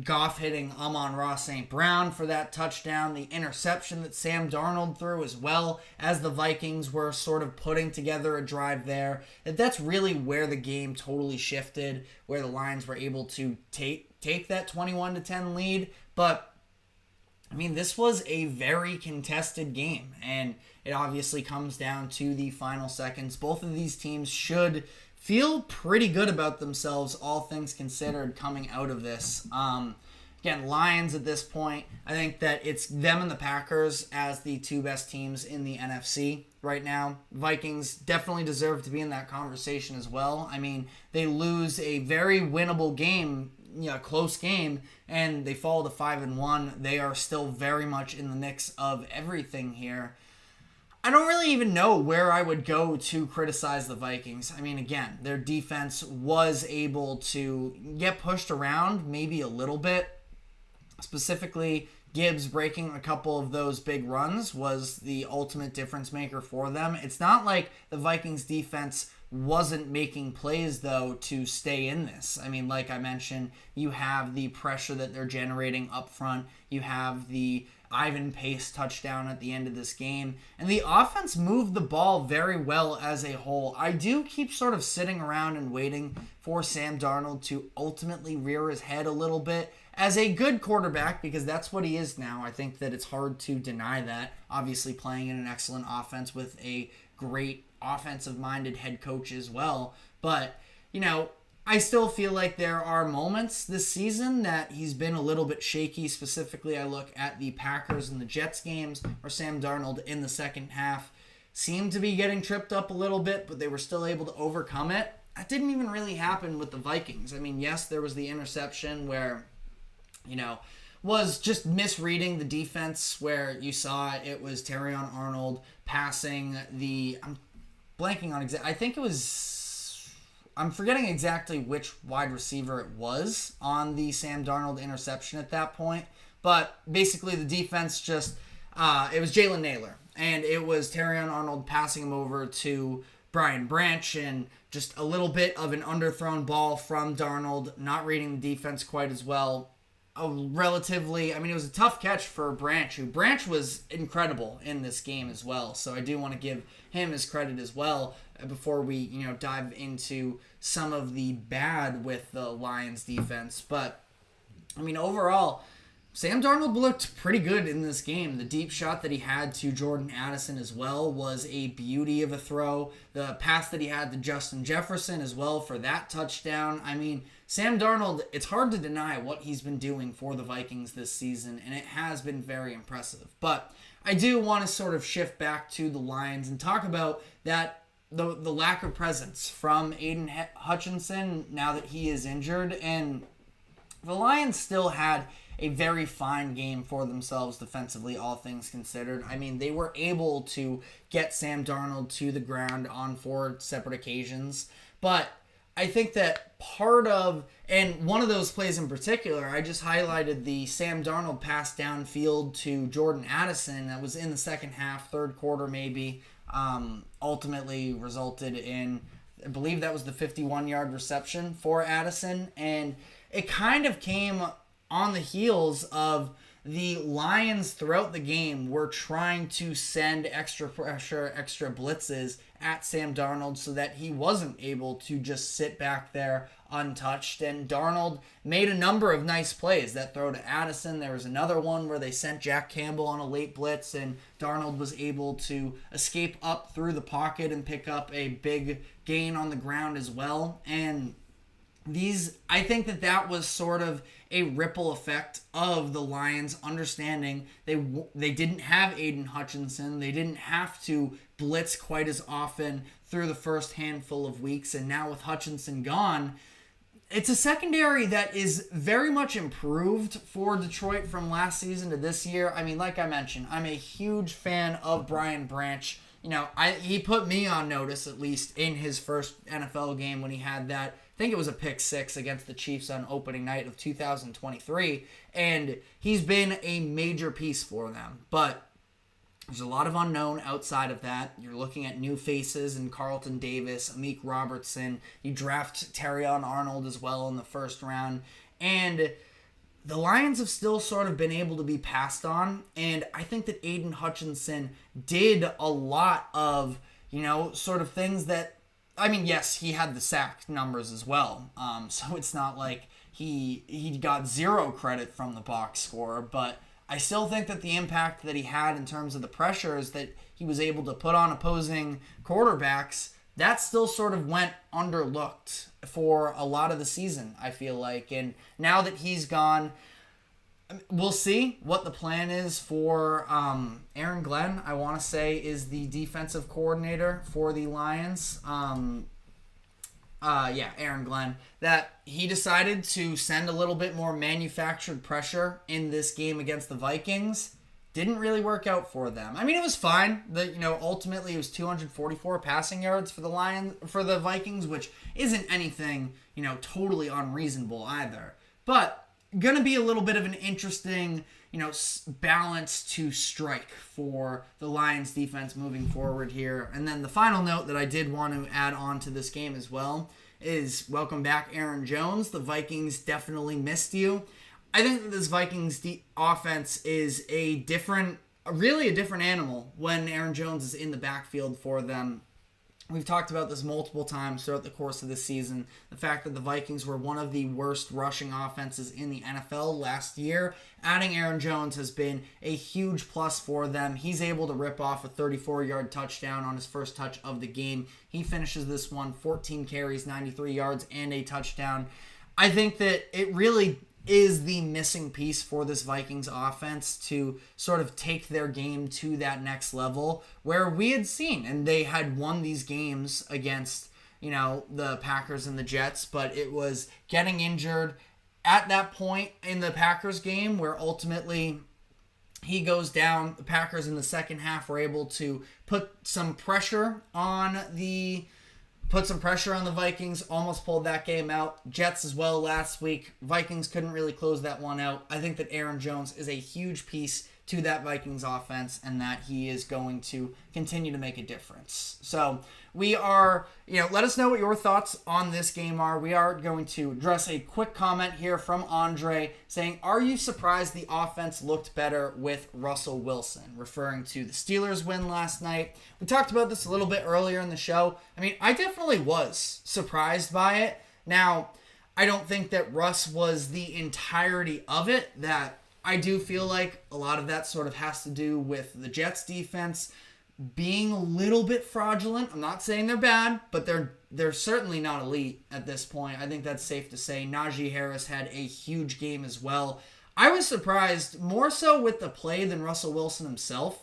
Goff hitting Amon-Ra St. Brown for that touchdown, the interception that Sam Darnold threw, as well as the Vikings were sort of putting together a drive there. That's really where the game totally shifted, where the Lions were able to take that 21-10 lead. But this was a very contested game, and it obviously comes down to the final seconds. Both of these teams should feel pretty good about themselves, all things considered, coming out of this. Again, Lions at this point, I think that it's them and the Packers as the 2 best teams in the NFC right now. Vikings definitely deserve to be in that conversation as well. They lose a very winnable game, close game, and they fall to 5-1. They are still very much in the mix of everything here. I don't really even know where I would go to criticize the Vikings. Again, their defense was able to get pushed around maybe a little bit. Specifically, Gibbs breaking a couple of those big runs was the ultimate difference maker for them. It's not like the Vikings defense wasn't making plays, though, to stay in this. Like I mentioned, you have the pressure that they're generating up front. You have the Ivan Pace touchdown at the end of this game. And the offense moved the ball very well as a whole. I do keep sort of sitting around and waiting for Sam Darnold to ultimately rear his head a little bit as a good quarterback, because that's what he is now. I think that it's hard to deny that. Obviously playing in an excellent offense with a great offensive-minded head coach as well. But, I still feel like there are moments this season that he's been a little bit shaky. Specifically, I look at the Packers and the Jets games, where Sam Darnold in the second half seemed to be getting tripped up a little bit, but they were still able to overcome it. That didn't even really happen with the Vikings. Yes, there was the interception where, was just misreading the defense, where you saw it was Terrion Arnold passing I'm blanking on I think it was... I'm forgetting exactly which wide receiver it was on the Sam Darnold interception at that point. But basically the defense just... it was Jalen Naylor. And it was Terrion Arnold passing him over to Brian Branch, and just a little bit of an underthrown ball from Darnold, not reading the defense quite as well. It was a tough catch for Branch, who Branch was incredible in this game as well. So I do want to give him his credit as well before we, dive into some of the bad with the Lions defense. But, overall, Sam Darnold looked pretty good in this game. The deep shot that he had to Jordan Addison as well was a beauty of a throw. The pass that he had to Justin Jefferson as well for that touchdown. Sam Darnold, it's hard to deny what he's been doing for the Vikings this season, and it has been very impressive. But I do want to sort of shift back to the Lions and talk about that the lack of presence from Aiden Hutchinson now that he is injured. And the Lions still had a very fine game for themselves defensively, all things considered. They were able to get Sam Darnold to the ground on 4 separate occasions, but I think that part of, and one of those plays in particular, I just highlighted the Sam Darnold pass downfield to Jordan Addison that was in the second half, third quarter maybe, ultimately resulted in, I believe that was the 51-yard reception for Addison, and it kind of came on the heels of the Lions throughout the game were trying to send extra pressure, extra blitzes at Sam Darnold so that he wasn't able to just sit back there untouched. And Darnold made a number of nice plays. That throw to Addison, there was another one where they sent Jack Campbell on a late blitz and Darnold was able to escape up through the pocket and pick up a big gain on the ground as well. And I think that was sort of a ripple effect of the Lions understanding they didn't have Aiden Hutchinson. They didn't have to blitz quite as often through the first handful of weeks. And now with Hutchinson gone, it's a secondary that is very much improved for Detroit from last season to this year. I mean, like I mentioned, I'm a huge fan of Brian Branch. You know, he put me on notice, at least in his first NFL game when he had that, I think it was a pick six against the Chiefs on opening night of 2023, and he's been a major piece for them. But there's a lot of unknown outside of that. You're looking at new faces in Carlton Davis, Amik Robertson. You draft Terrion Arnold as well in the first round, and the Lions have still sort of been able to be passed on, and I think that Aiden Hutchinson did a lot of, sort of things that, I mean, yes, he had the sack numbers as well, so it's not like he got zero credit from the box score, but I still think that the impact that he had in terms of the pressures that he was able to put on opposing quarterbacks, that still sort of went underlooked for a lot of the season, I feel like. And now that he's gone, we'll see what the plan is for Aaron Glenn, I want to say, is the defensive coordinator for the Lions. Aaron Glenn. That he decided to send a little bit more manufactured pressure in this game against the Vikings. Didn't really work out for them. I mean, it was fine. Ultimately it was 244 passing yards for the Vikings, which isn't anything, totally unreasonable either. But gonna be a little bit of an interesting, balance to strike for the Lions defense moving forward here. And then the final note that I did want to add on to this game as well is welcome back, Aaron Jones. The Vikings definitely missed you. I think that this Vikings offense is really a different animal when Aaron Jones is in the backfield for them. We've talked about this multiple times throughout the course of this season. The fact that the Vikings were one of the worst rushing offenses in the NFL last year. Adding Aaron Jones has been a huge plus for them. He's able to rip off a 34-yard touchdown on his first touch of the game. He finishes this one 14 carries, 93 yards, and a touchdown. I think that it really is the missing piece for this Vikings offense to sort of take their game to that next level where we had seen, and they had won these games against, the Packers and the Jets, but it was getting injured at that point in the Packers game where ultimately he goes down. The Packers in the second half were able to put some pressure on the Vikings, almost pulled that game out. Jets as well last week. Vikings couldn't really close that one out. I think that Aaron Jones is a huge piece to that Vikings offense and that he is going to continue to make a difference. So we are, let us know what your thoughts on this game are. We are going to address a quick comment here from Andre saying, are you surprised the offense looked better with Russell Wilson? Referring to the Steelers win last night. We talked about this a little bit earlier in the show. I mean, I definitely was surprised by it. Now, I don't think that Russ was the entirety of it. That I do feel like a lot of that sort of has to do with the Jets defense being a little bit fraudulent. I'm not saying they're bad, but they're certainly not elite at this point. I think that's safe to say. Najee Harris had a huge game as well. I was surprised more so with the play than Russell Wilson himself.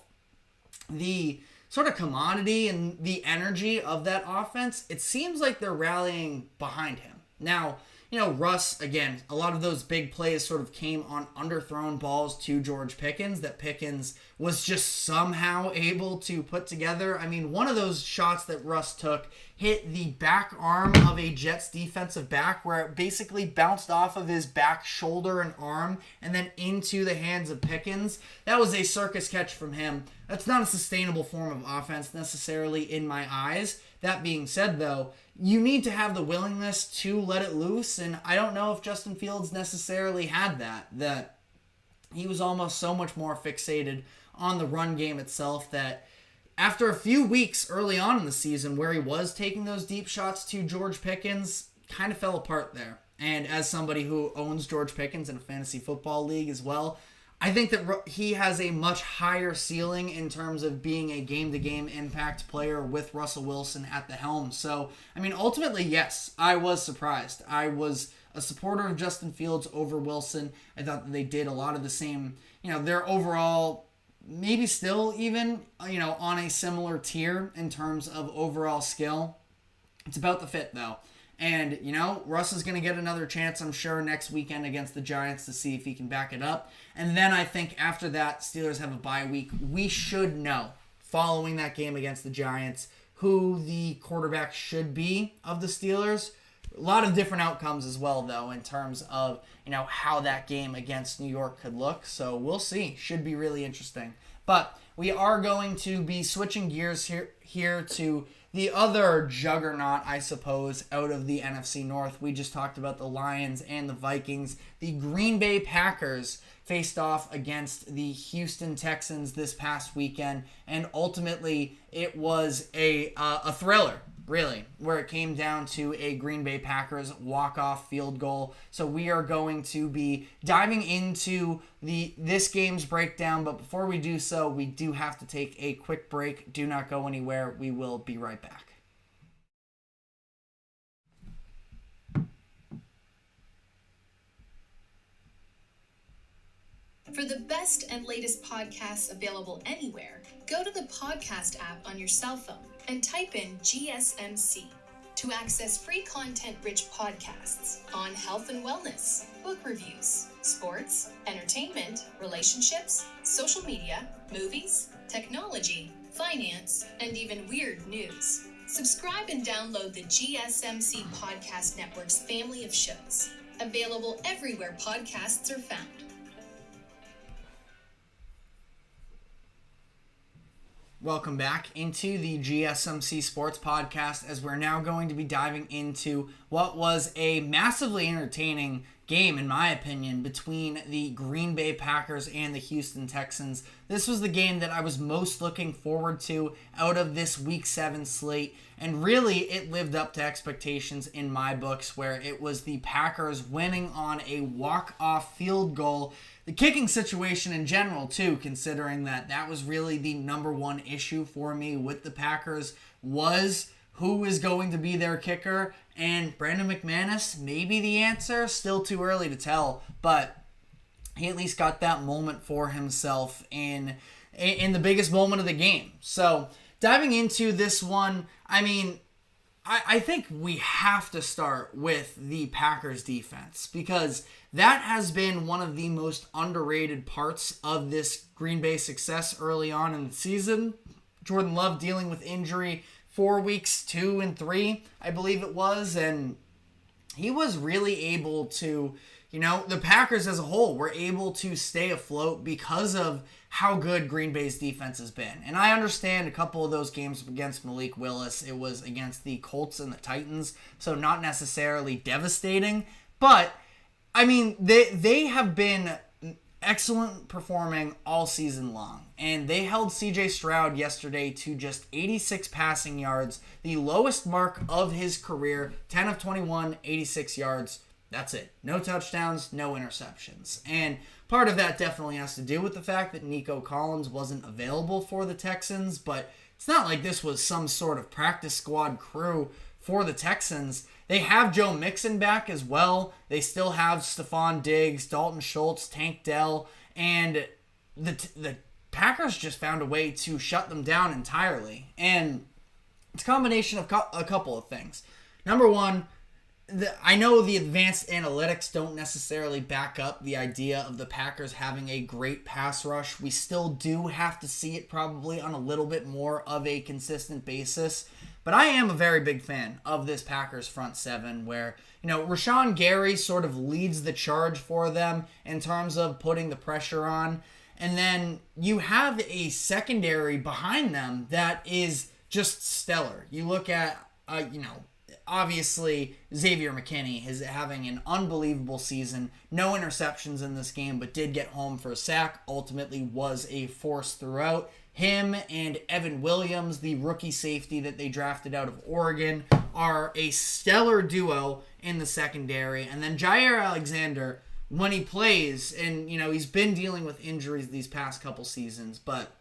The sort of commodity and the energy of that offense, it seems like they're rallying behind him. Now, Russ, again, a lot of those big plays sort of came on underthrown balls to George Pickens that Pickens was just somehow able to put together. I mean, one of those shots that Russ took hit the back arm of a Jets defensive back, where it basically bounced off of his back shoulder and arm and then into the hands of Pickens. That was a circus catch from him. That's not a sustainable form of offense necessarily in my eyes. That being said, though, you need to have the willingness to let it loose, and I don't know if Justin Fields necessarily had that he was almost so much more fixated on the run game itself that after a few weeks early on in the season where he was taking those deep shots to George Pickens, kind of fell apart there. And as somebody who owns George Pickens in a fantasy football league as well, I think that he has a much higher ceiling in terms of being a game-to-game impact player with Russell Wilson at the helm. So, I mean, ultimately, yes, I was surprised. I was a supporter of Justin Fields over Wilson. I thought that they did a lot of the same, their overall, maybe still even, on a similar tier in terms of overall skill. It's about the fit, though. And, Russ is going to get another chance, I'm sure, next weekend against the Giants to see if he can back it up. And then I think after that, Steelers have a bye week. We should know, following that game against the Giants, who the quarterback should be of the Steelers. A lot of different outcomes as well, though, in terms of, how that game against New York could look. So we'll see. Should be really interesting. But we are going to be switching gears here to the other juggernaut, I suppose, out of the NFC North. We just talked about the Lions and the Vikings. The Green Bay Packers faced off against the Houston Texans this past weekend, and ultimately it was a thriller, really, where it came down to a Green Bay Packers walk-off field goal. So we are going to be diving into this game's breakdown, but before we do so, we do have to take a quick break. Do not go anywhere. We will be right back. For the best and latest podcasts available anywhere, go to the podcast app on your cell phone and type in GSMC to access free content-rich podcasts on health and wellness, book reviews, sports, entertainment, relationships, social media, movies, technology, finance, and even weird news. Subscribe and download the GSMC Podcast Network's family of shows, available everywhere podcasts are found. Welcome back into the GSMC Sports Podcast, as we're now going to be diving into what was a massively entertaining game, in my opinion, between the Green Bay Packers and the Houston Texans. This was the game that I was most looking forward to out of this Week 7 slate, and really it lived up to expectations in my books, where it was the Packers winning on a walk-off field goal. The kicking situation in general, too, considering that was really the number one issue for me with the Packers, was who is going to be their kicker. And Brandon McManus may be the answer. Still too early to tell, but he at least got that moment for himself in the biggest moment of the game. So diving into this one, I mean, I think we have to start with the Packers defense, because that has been one of the most underrated parts of this Green Bay success early on in the season. Jordan Love dealing with injury 4 weeks, 2 and 3, I believe it was, and he was really able to, the Packers as a whole were able to stay afloat because of how good Green Bay's defense has been. And I understand a couple of those games against Malik Willis, it was against the Colts and the Titans, so not necessarily devastating, but I mean, they have been excellent performing all season long. And they held CJ Stroud yesterday to just 86 passing yards, the lowest mark of his career, 10 of 21, 86 yards. That's it. No touchdowns, no interceptions. And part of that definitely has to do with the fact that Nico Collins wasn't available for the Texans, but it's not like this was some sort of practice squad crew for the Texans. They have Joe Mixon back as well. They still have Stephon Diggs, Dalton Schultz, Tank Dell, and the Packers just found a way to shut them down entirely. And it's a combination of a couple of things. Number one, I know the advanced analytics don't necessarily back up the idea of the Packers having a great pass rush. We still do have to see it probably on a little bit more of a consistent basis. But I am a very big fan of this Packers front seven where, Rashawn Gary sort of leads the charge for them in terms of putting the pressure on. And then you have a secondary behind them that is just stellar. You look at, obviously, Xavier McKinney is having an unbelievable season. No interceptions in this game, but did get home for a sack. Ultimately was a force throughout. Him and Evan Williams, the rookie safety that they drafted out of Oregon, are a stellar duo in the secondary. And then Jair Alexander, when he plays, and, he's been dealing with injuries these past couple seasons, but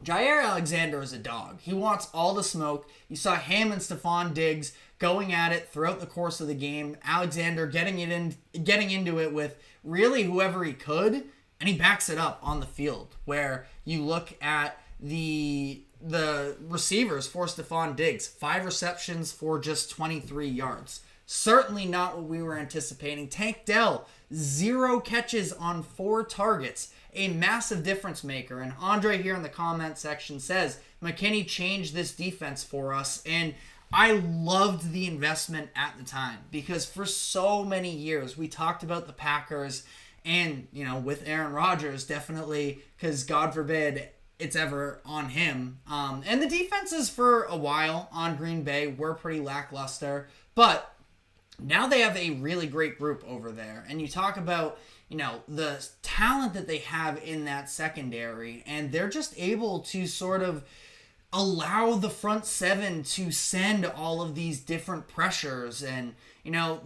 Jair Alexander is a dog. He wants all the smoke. You saw him and Stephon Diggs going at it throughout the course of the game. Alexander getting into it with really whoever he could, and he backs it up on the field. Where you look at the receivers for Stephon Diggs, 5 receptions for just 23 yards. Certainly not what we were anticipating. Tank Dell, 0 catches on 4 targets. A massive difference maker. And Andre here in the comment section says, McKinney changed this defense for us. And I loved the investment at the time because for so many years we talked about the Packers and, with Aaron Rodgers, definitely, because God forbid it's ever on him. And the defenses for a while on Green Bay were pretty lackluster. But now they have a really great group over there. And you talk about, the talent that they have in that secondary, and they're just able to sort of allow the front seven to send all of these different pressures. And,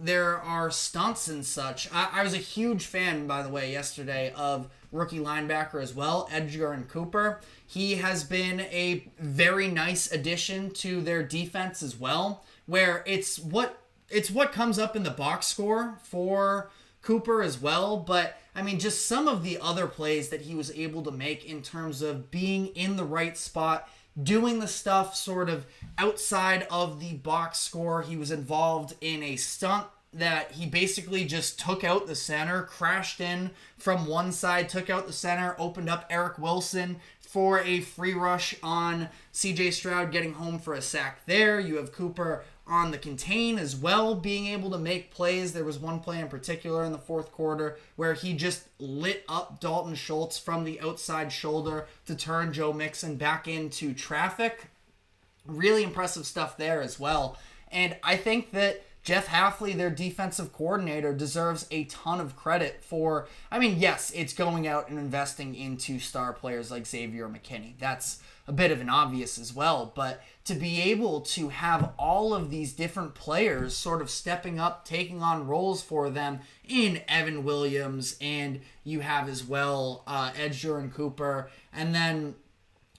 there are stunts and such. I was a huge fan, by the way, yesterday of rookie linebacker as well, Edgerrin Cooper. He has been a very nice addition to their defense as well, where it's what comes up in the box score for Cooper as well, but just some of the other plays that he was able to make in terms of being in the right spot, doing the stuff sort of outside of the box score. He was involved in a stunt that he basically just took out the center, crashed in from one side, took out the center, opened up Eric Wilson for a free rush on CJ Stroud, getting home for a sack there. You have Cooper on the contain as well, being able to make plays. There was one play in particular in the fourth quarter where he just lit up Dalton Schultz from the outside shoulder to turn Joe Mixon back into traffic. Really impressive stuff there as well. And I think that Jeff Hafley, their defensive coordinator, deserves a ton of credit for, yes, it's going out and investing into star players like Xavier McKinney. That's a bit of an obvious as well, but to be able to have all of these different players sort of stepping up, taking on roles for them in Evan Williams, and you have as well Edgerrin Cooper, and then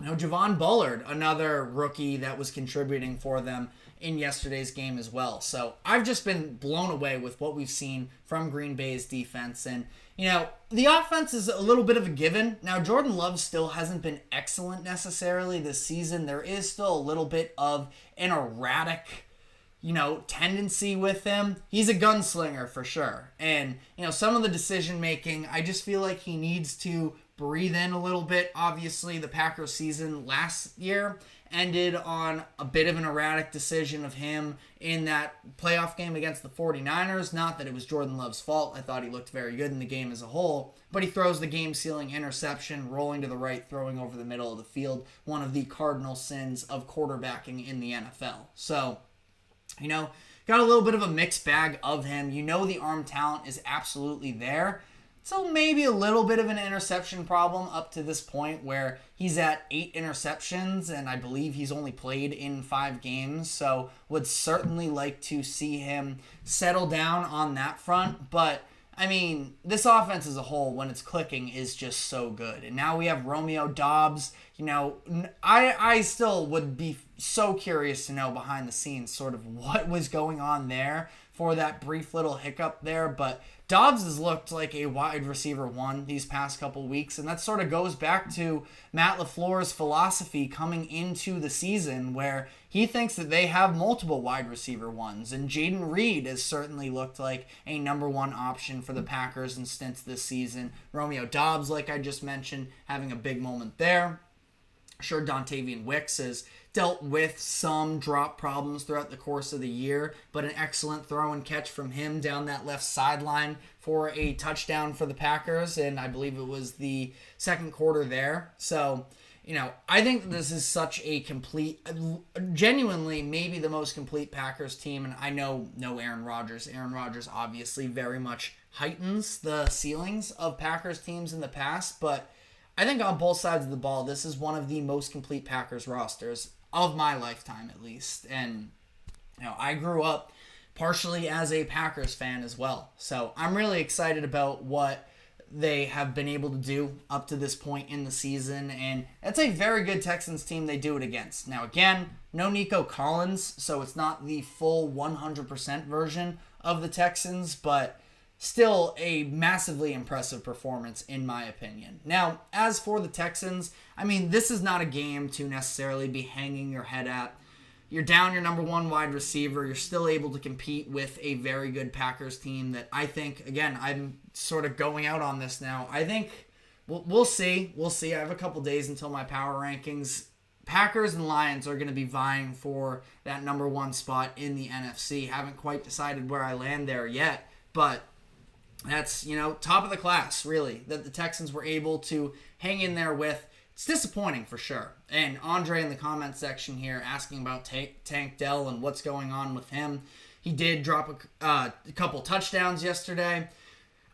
Javon Bullard, another rookie that was contributing for them in yesterday's game as well. So I've just been blown away with what we've seen from Green Bay's defense. And, the offense is a little bit of a given. Now, Jordan Love still hasn't been excellent necessarily this season. There is still a little bit of an erratic, tendency with him. He's a gunslinger for sure. And, some of the decision making, I just feel like he needs to breathe in a little bit. Obviously, the Packers season last year ended on a bit of an erratic decision of him in that playoff game against the 49ers. Not that it was Jordan Love's fault. I thought he looked very good in the game as a whole. But he throws the game-sealing interception, rolling to the right, throwing over the middle of the field. One of the cardinal sins of quarterbacking in the NFL. So, got a little bit of a mixed bag of him. The arm talent is absolutely there. So maybe a little bit of an interception problem up to this point where he's at 8 interceptions and I believe he's only played in 5 games. So would certainly like to see him settle down on that front. But this offense as a whole, when it's clicking, is just so good. And now we have Romeo Doubs I still would be so curious to know behind the scenes sort of what was going on there for that brief little hiccup there. But Dobbs has looked like a wide receiver one these past couple weeks, and that sort of goes back to Matt LaFleur's philosophy coming into the season where he thinks that they have multiple wide receiver ones, and Jaden Reed has certainly looked like a number one option for the Packers in stints this season. Romeo Dobbs, like I just mentioned, having a big moment there. Sure, Dontavian Wicks has dealt with some drop problems throughout the course of the year, but an excellent throw and catch from him down that left sideline for a touchdown for the Packers, and I believe it was the second quarter there. So, I think this is such a complete, genuinely maybe the most complete Packers team, and I know no Aaron Rodgers. Aaron Rodgers obviously very much heightens the ceilings of Packers teams in the past, but I think on both sides of the ball, this is one of the most complete Packers rosters of my lifetime, at least. And, I grew up partially as a Packers fan as well. So I'm really excited about what they have been able to do up to this point in the season. And it's a very good Texans team they do it against. Now, again, no Nico Collins, so it's not the full 100% version of the Texans, but still a massively impressive performance in my opinion. Now, as for the Texans, this is not a game to necessarily be hanging your head at. You're down your number one wide receiver. You're still able to compete with a very good Packers team that I think, again, I'm sort of going out on this now. I think we'll see. We'll see. I have a couple days until my power rankings. Packers and Lions are going to be vying for that number one spot in the NFC. Haven't quite decided where I land there yet, but that's, top of the class, really, that the Texans were able to hang in there with. It's disappointing for sure. And Andre in the comment section here asking about Tank Dell and what's going on with him. He did drop a couple touchdowns yesterday.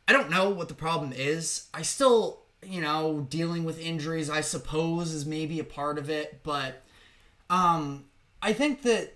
I don't know what the problem is. I still, dealing with injuries, I suppose, is maybe a part of it. But I think that,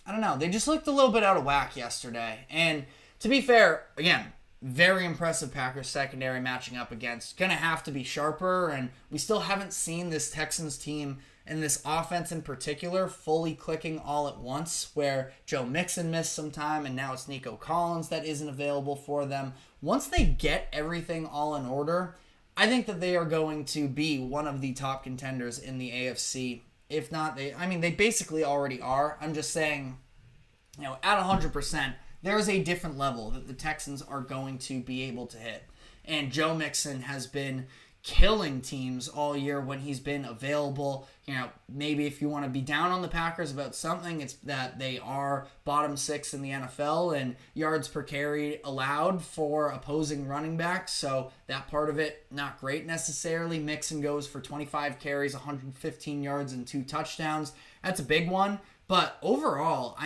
I don't know, they just looked a little bit out of whack yesterday. And to be fair, again, very impressive Packers secondary matching up against. Gonna have to be sharper, and we still haven't seen this Texans team and this offense in particular fully clicking all at once, where Joe Mixon missed some time, and now it's Nico Collins that isn't available for them. Once they get everything all in order, I think that they are going to be one of the top contenders in the AFC. If not, they basically already are. I'm just saying, at 100%, there is a different level that the Texans are going to be able to hit. And Joe Mixon has been killing teams all year when he's been available. Maybe if you want to be down on the Packers about something, it's that they are bottom 6 in the NFL and yards per carry allowed for opposing running backs. So that part of it, not great necessarily. Mixon goes for 25 carries, 115 yards, and 2 touchdowns. That's a big one. But overall,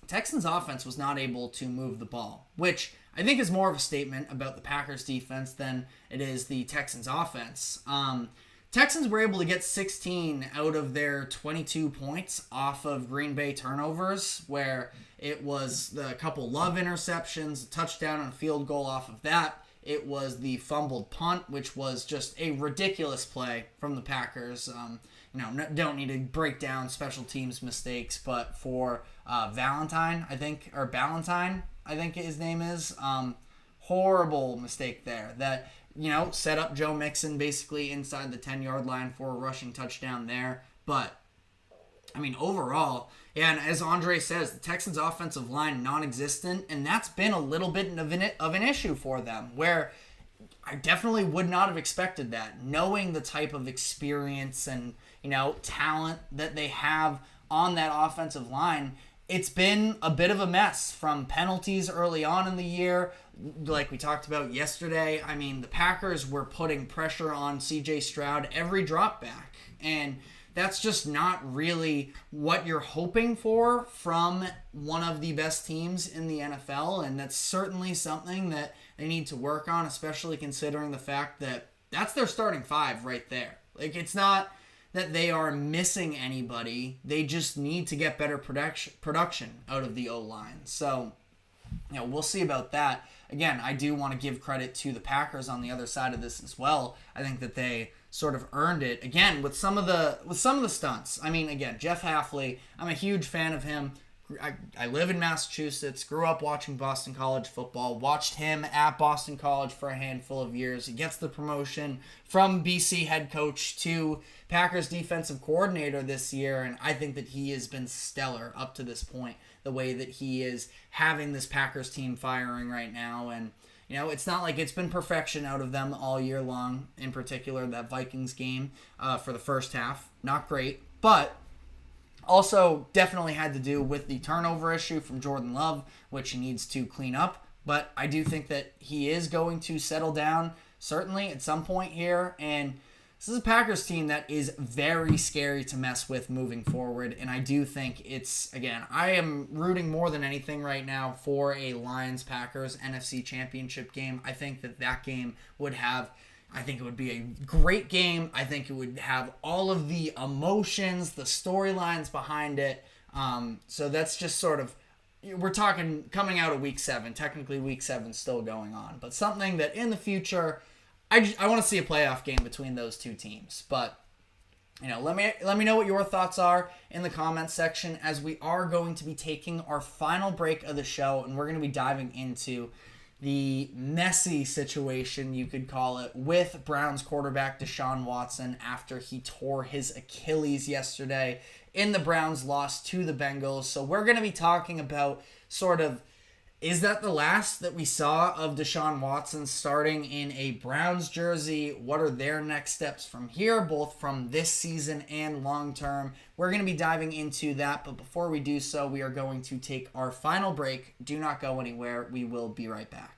Texans offense was not able to move the ball, which I think is more of a statement about the Packers defense than it is the Texans offense. Texans were able to get 16 out of their 22 points off of Green Bay turnovers, where it was the couple Love interceptions, a touchdown and a field goal off of that. It was the fumbled punt, which was just a ridiculous play from the Packers. Don't need to break down special teams mistakes, but for Ballantyne, I think his name is, horrible mistake there that, set up Joe Mixon basically inside the 10-yard line for a rushing touchdown there. But, overall, yeah, and as Andre says, the Texans' offensive line non-existent, and that's been a little bit of an issue for them, where I definitely would not have expected that, knowing the type of experience and, talent that they have on that offensive line. It's been a bit of a mess from penalties early on in the year. Like we talked about yesterday, the Packers were putting pressure on C.J. Stroud every drop back. And that's just not really what you're hoping for from one of the best teams in the NFL. And that's certainly something that they need to work on, especially considering the fact that that's their starting 5 right there. It's not that they are missing anybody. They just need to get better production out of the O-line. So, we'll see about that. Again, I do want to give credit to the Packers on the other side of this as well. I think that they sort of earned it again with some of the stunts. I mean, again, Jeff Hafley, I'm a huge fan of him. I live in Massachusetts, grew up watching Boston College football, watched him at Boston College for a handful of years. He gets the promotion from BC head coach to Packers defensive coordinator this year, and I think that he has been stellar up to this point, the way that he is having this Packers team firing right now. And it's not like it's been perfection out of them all year long. In particular, that Vikings game for the first half, not great. But also definitely had to do with the turnover issue from Jordan Love, which he needs to clean up. But I do think that he is going to settle down, certainly, at some point here. And this is a Packers team that is very scary to mess with moving forward. And I do think I am rooting more than anything right now for a Lions-Packers NFC Championship game. I think that game would be a great game. I think it would have all of the emotions, the storylines behind it. So that's just sort of, we're talking coming out of Week 7. Technically, Week 7 still going on. But something that in the future, I want to see a playoff game between those two teams. But, let me know what your thoughts are in the comments section, as we are going to be taking our final break of the show, and we're going to be diving into the messy situation, you could call it, with Browns quarterback Deshaun Watson after he tore his Achilles yesterday in the Browns' loss to the Bengals. So we're going to be talking about sort of, is that the last that we saw of Deshaun Watson starting in a Browns jersey? What are their next steps from here, both from this season and long term? We're going to be diving into that, but before we do so, we are going to take our final break. Do not go anywhere. We will be right back.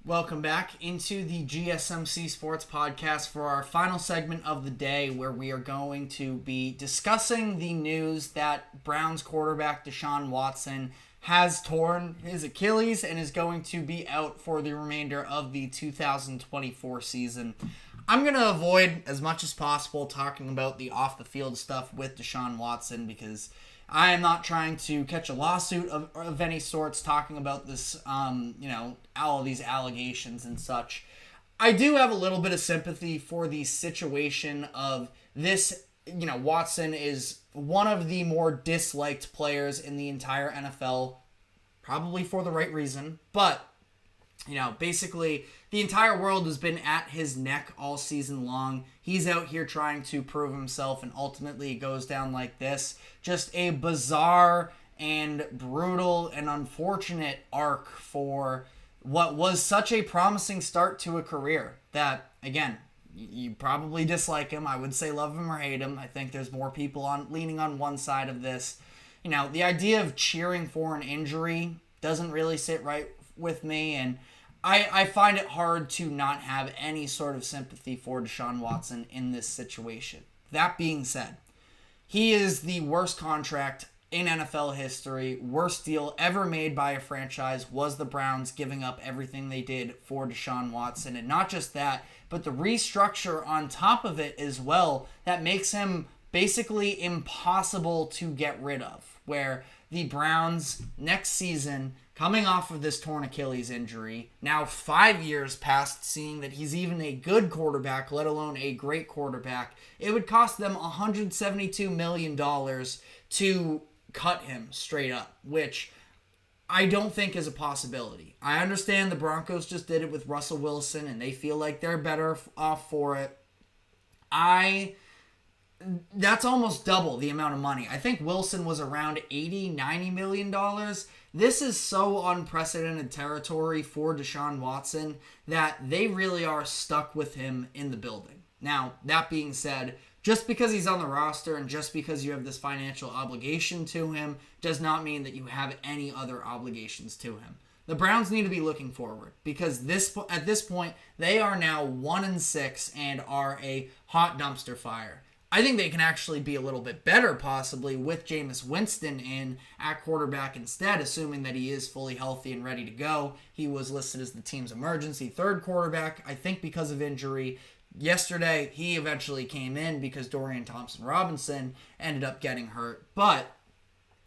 Welcome back into the GSMC Sports Podcast for our final segment of the day, where we are going to be discussing the news that Browns quarterback Deshaun Watson has torn his Achilles and is going to be out for the remainder of the 2024 season. I'm going to avoid as much as possible talking about the off-the-field stuff with Deshaun Watson, because I am not trying to catch a lawsuit of any sorts talking about this, all of these allegations and such. I do have a little bit of sympathy for the situation of this. Watson is one of the more disliked players in the entire NFL, probably for the right reason, but basically the entire world has been at his neck all season long. He's out here trying to prove himself, and ultimately it goes down like this. Just a bizarre and brutal and unfortunate arc for what was such a promising start to a career that, again, you probably dislike him. I would say love him or hate him. I think there's more people leaning on one side of this. The idea of cheering for an injury doesn't really sit right with me, and I find it hard to not have any sort of sympathy for Deshaun Watson in this situation. That being said, he is the worst contract in NFL history. Worst deal ever made by a franchise was the Browns giving up everything they did for Deshaun Watson. And not just that, but the restructure on top of it as well that makes him basically impossible to get rid of, where the Browns next season, coming off of this torn Achilles injury, now 5 years past seeing that he's even a good quarterback, let alone a great quarterback, it would cost them $172 million to cut him straight up, which I don't think is a possibility. I understand the Broncos just did it with Russell Wilson, and they feel like they're better off for it. That's almost double the amount of money. I think Wilson was around $80-90 million. This is so unprecedented territory for Deshaun Watson that they really are stuck with him in the building. Now, that being said, just because he's on the roster and just because you have this financial obligation to him does not mean that you have any other obligations to him. The Browns need to be looking forward because at this point, they are now 1-6 and are a hot dumpster fire. I think they can actually be a little bit better possibly with Jameis Winston in at quarterback instead, assuming that he is fully healthy and ready to go. He was listed as the team's emergency third quarterback, I think because of injury. Yesterday, he eventually came in because Dorian Thompson-Robinson ended up getting hurt. But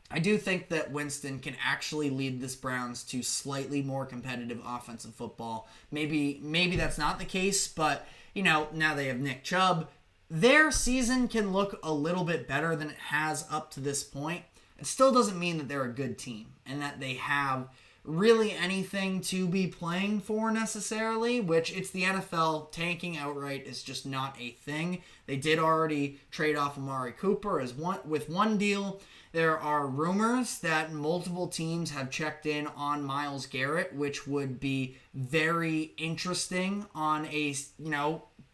I do think that Winston can actually lead this Browns to slightly more competitive offensive football. Maybe that's not the case, but now they have Nick Chubb. Their season can look a little bit better than it has up to this point. It still doesn't mean that they're a good team and that they have really anything to be playing for necessarily, which it's the NFL. Tanking outright is just not a thing. They did already trade off Amari Cooper with one deal. There are rumors that multiple teams have checked in on Myles Garrett, which would be very interesting on a,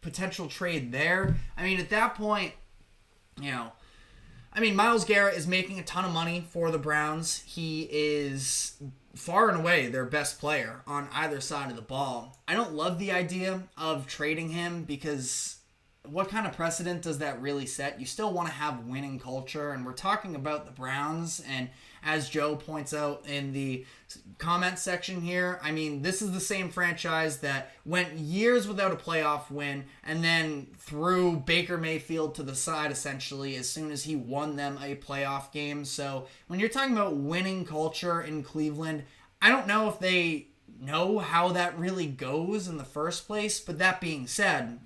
potential trade there. I mean, at that point, Myles Garrett is making a ton of money for the Browns. He is far and away their best player on either side of the ball. I don't love the idea of trading him because what kind of precedent does that really set? You still want to have winning culture, and we're talking about the Browns, and as Joe points out in the comment section here, this is the same franchise that went years without a playoff win and then threw Baker Mayfield to the side essentially as soon as he won them a playoff game. So when you're talking about winning culture in Cleveland, I don't know if they know how that really goes in the first place, but that being said,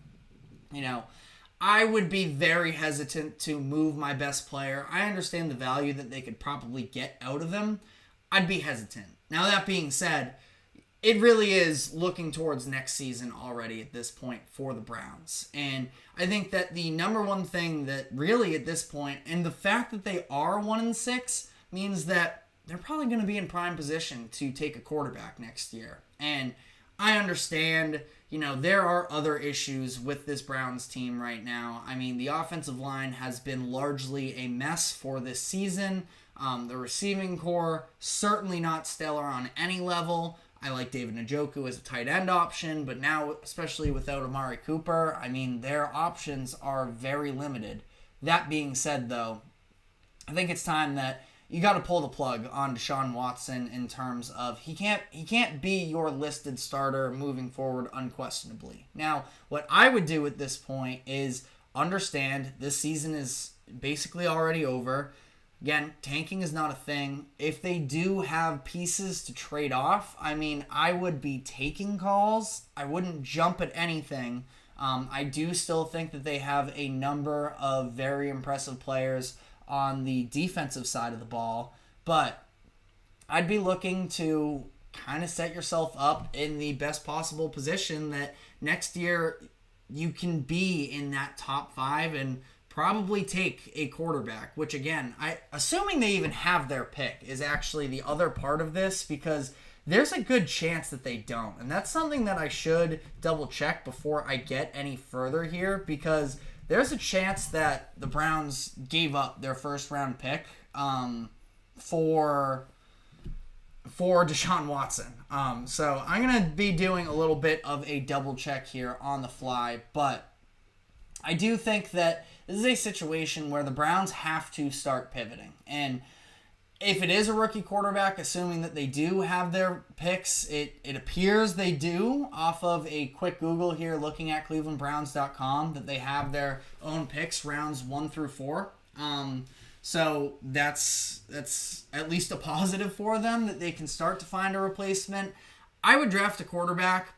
I would be very hesitant to move my best player. I understand the value that they could probably get out of him. I'd be hesitant. Now, that being said, it really is looking towards next season already at this point for the Browns. And I think that the number one thing that really at this point, and the fact that they are 1-6, means that they're probably going to be in prime position to take a quarterback next year. And I understand, there are other issues with this Browns team right now. The offensive line has been largely a mess for this season. The receiving core, certainly not stellar on any level. I like David Njoku as a tight end option, but now, especially without Amari Cooper, their options are very limited. That being said, though, I think it's time that you got to pull the plug on Deshaun Watson in terms of he can't be your listed starter moving forward unquestionably. Now, what I would do at this point is understand this season is basically already over. Again, tanking is not a thing. If they do have pieces to trade off, I would be taking calls. I wouldn't jump at anything. I do still think that they have a number of very impressive players on the defensive side of the ball, but I'd be looking to kind of set yourself up in the best possible position that next year you can be in that top 5 and probably take a quarterback, which again, assuming they even have their pick is actually the other part of this, because there's a good chance that they don't. And that's something that I should double check before I get any further here, because there's a chance that the Browns gave up their first round pick for Deshaun Watson. So I'm going to be doing a little bit of a double check here on the fly, but I do think that this is a situation where the Browns have to start pivoting. And if it is a rookie quarterback, assuming that they do have their picks, it appears they do off of a quick Google here looking at clevelandbrowns.com that they have their own picks rounds 1 through 4. So that's at least a positive for them that they can start to find a replacement. I would draft a quarterback,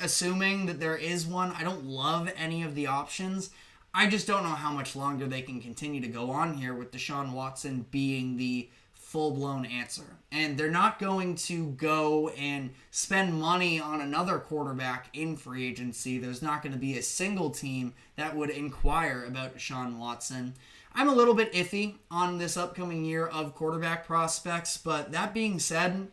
assuming that there is one. I don't love any of the options. I just don't know how much longer they can continue to go on here with Deshaun Watson being the full-blown answer. And they're not going to go and spend money on another quarterback in free agency. There's not going to be a single team that would inquire about Deshaun Watson. I'm a little bit iffy on this upcoming year of quarterback prospects, but that being said,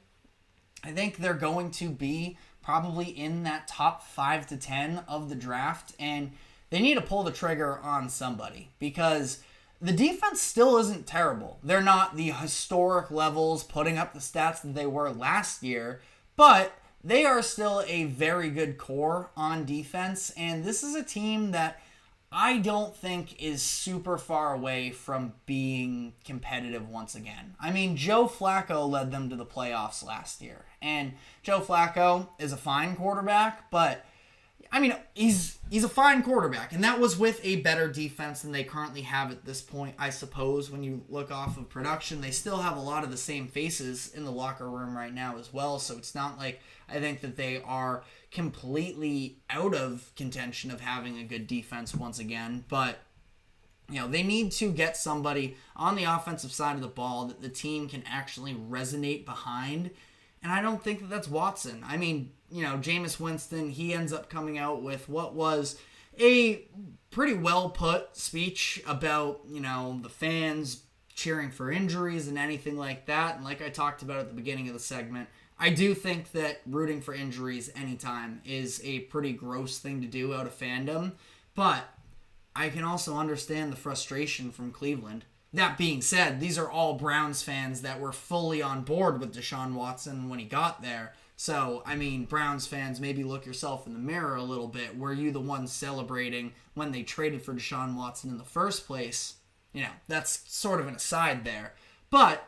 I think they're going to be probably in that top 5 to 10 of the draft, and they need to pull the trigger on somebody because the defense still isn't terrible. They're not the historic levels putting up the stats that they were last year, but they are still a very good core on defense, and this is a team that I don't think is super far away from being competitive once again. I mean, Joe Flacco led them to the playoffs last year, and Joe Flacco is a fine quarterback, but I mean, he's a fine quarterback, and that was with a better defense than they currently have at this point, I suppose. When you look off of production, they still have a lot of the same faces in the locker room right now as well, so it's not like I think that they are completely out of contention of having a good defense once again, but you know, they need to get somebody on the offensive side of the ball that the team can actually resonate behind, and I don't think that that's Watson. I mean, you know, Jameis Winston, he ends up coming out with what was a pretty well put speech about, you know, the fans cheering for injuries and anything like that. And like I talked about at the beginning of the segment, I do think that rooting for injuries anytime is a pretty gross thing to do out of fandom. But I can also understand the frustration from Cleveland. That being said, these are all Browns fans that were fully on board with Deshaun Watson when he got there. So, I mean, Browns fans, maybe look yourself in the mirror a little bit. Were you the ones celebrating when they traded for Deshaun Watson in the first place? You know, that's sort of an aside there. But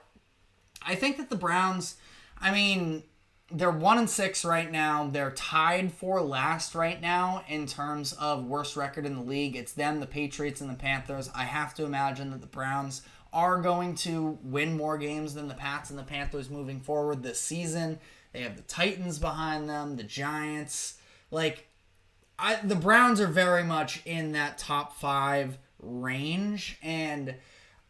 I think that the Browns, I mean, they're 1-6 right now. They're tied for last right now in terms of worst record in the league. It's them, the Patriots, and the Panthers. I have to imagine that the Browns are going to win more games than the Pats and the Panthers moving forward this season. They have the Titans behind them, the Giants. The Browns are very much in that top 5 range, and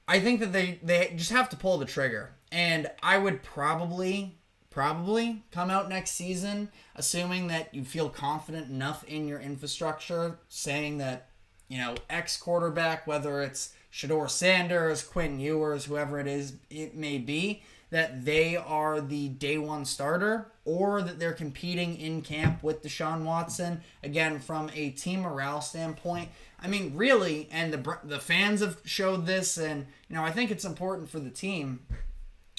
I think that they just have to pull the trigger. And I would probably come out next season, assuming that you feel confident enough in your infrastructure, saying that, you know, X quarterback, whether it's Shedeur Sanders, Quinn Ewers, whoever it is, it may be, that they are the day one starter, or that they're competing in camp with Deshaun Watson. Again, from a team morale standpoint, I mean, really, and the fans have showed this, and, you know, I think it's important for the team.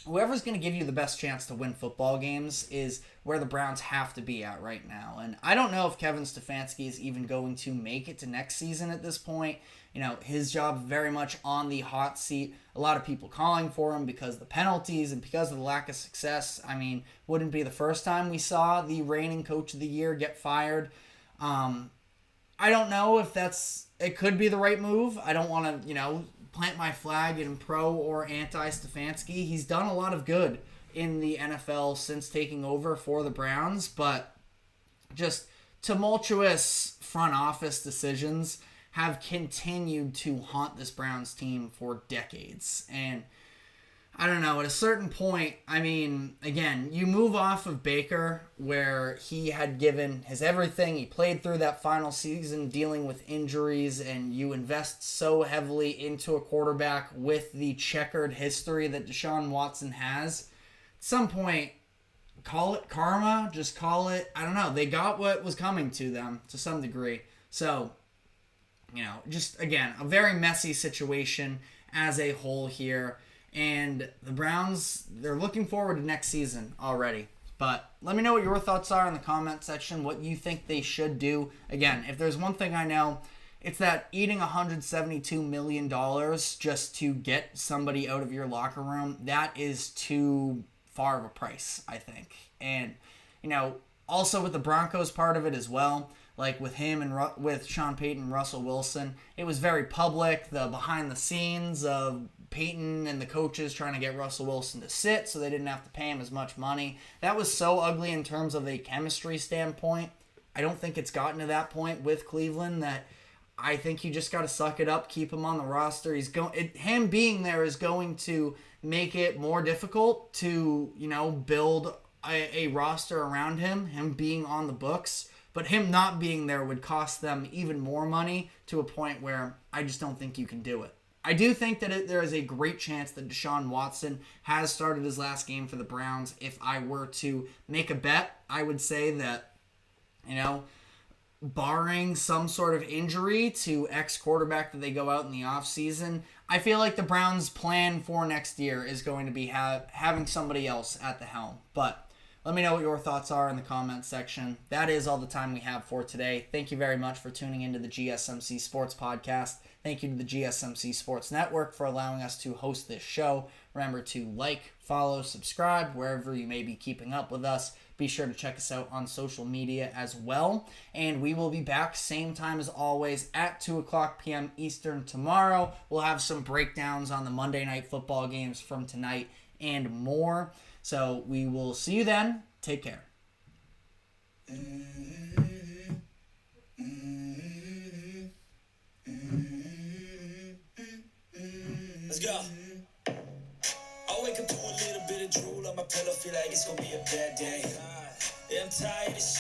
Whoever's going to give you the best chance to win football games is where the Browns have to be at right now. And I don't know if Kevin Stefanski is even going to make it to next season at this point. You know, his job very much on the hot seat. A lot of people calling for him because of the penalties and because of the lack of success. I mean, wouldn't be the first time we saw the reigning coach of the year get fired. I don't know if it could be the right move. I don't want to, you know, plant my flag in pro or anti-Stefanski. He's done a lot of good in the NFL since taking over for the Browns, but just tumultuous front office decisions have continued to haunt this Browns team for decades. And I don't know, at a certain point, I mean, again, you move off of Baker, where he had given his everything. He played through that final season dealing with injuries, and you invest so heavily into a quarterback with the checkered history that Deshaun Watson has. At some point, call it karma, just call it, I don't know, they got what was coming to them to some degree. So, you know, just, again, a very messy situation as a whole here. And the Browns, they're looking forward to next season already. But let me know what your thoughts are in the comment section, what you think they should do. Again, if there's one thing I know, it's that eating $172 million just to get somebody out of your locker room, that is too far of a price, I think. And, also with the Broncos part of it as well, like with him and with Sean Payton and Russell Wilson, it was very public, the behind the scenes of Payton and the coaches trying to get Russell Wilson to sit so they didn't have to pay him as much money. That was so ugly in terms of a chemistry standpoint. I don't think it's gotten to that point with Cleveland that I think you just got to suck it up, keep him on the roster. Him being there is going to make it more difficult to, build a roster around him being on the books. But him not being there would cost them even more money to a point where I just don't think you can do it. I do think that there is a great chance that Deshaun Watson has started his last game for the Browns. If I were to make a bet, I would say that, barring some sort of injury to ex-quarterback that they go out in the offseason, I feel like the Browns' plan for next year is going to be having somebody else at the helm. But let me know what your thoughts are in the comments section. That is all the time we have for today. Thank you very much for tuning into the GSMC Sports Podcast. Thank you to the GSMC Sports Network for allowing us to host this show. Remember to like, follow, subscribe, wherever you may be keeping up with us. Be sure to check us out on social media as well. And we will be back same time as always at 2 o'clock p.m. Eastern tomorrow. We'll have some breakdowns on the Monday Night Football games from tonight and more. So we will see you then. Take care. Let's go. I wake up to a little bit of drool on my pillow, feel like it's gonna be a bad day. Yeah, I'm tired of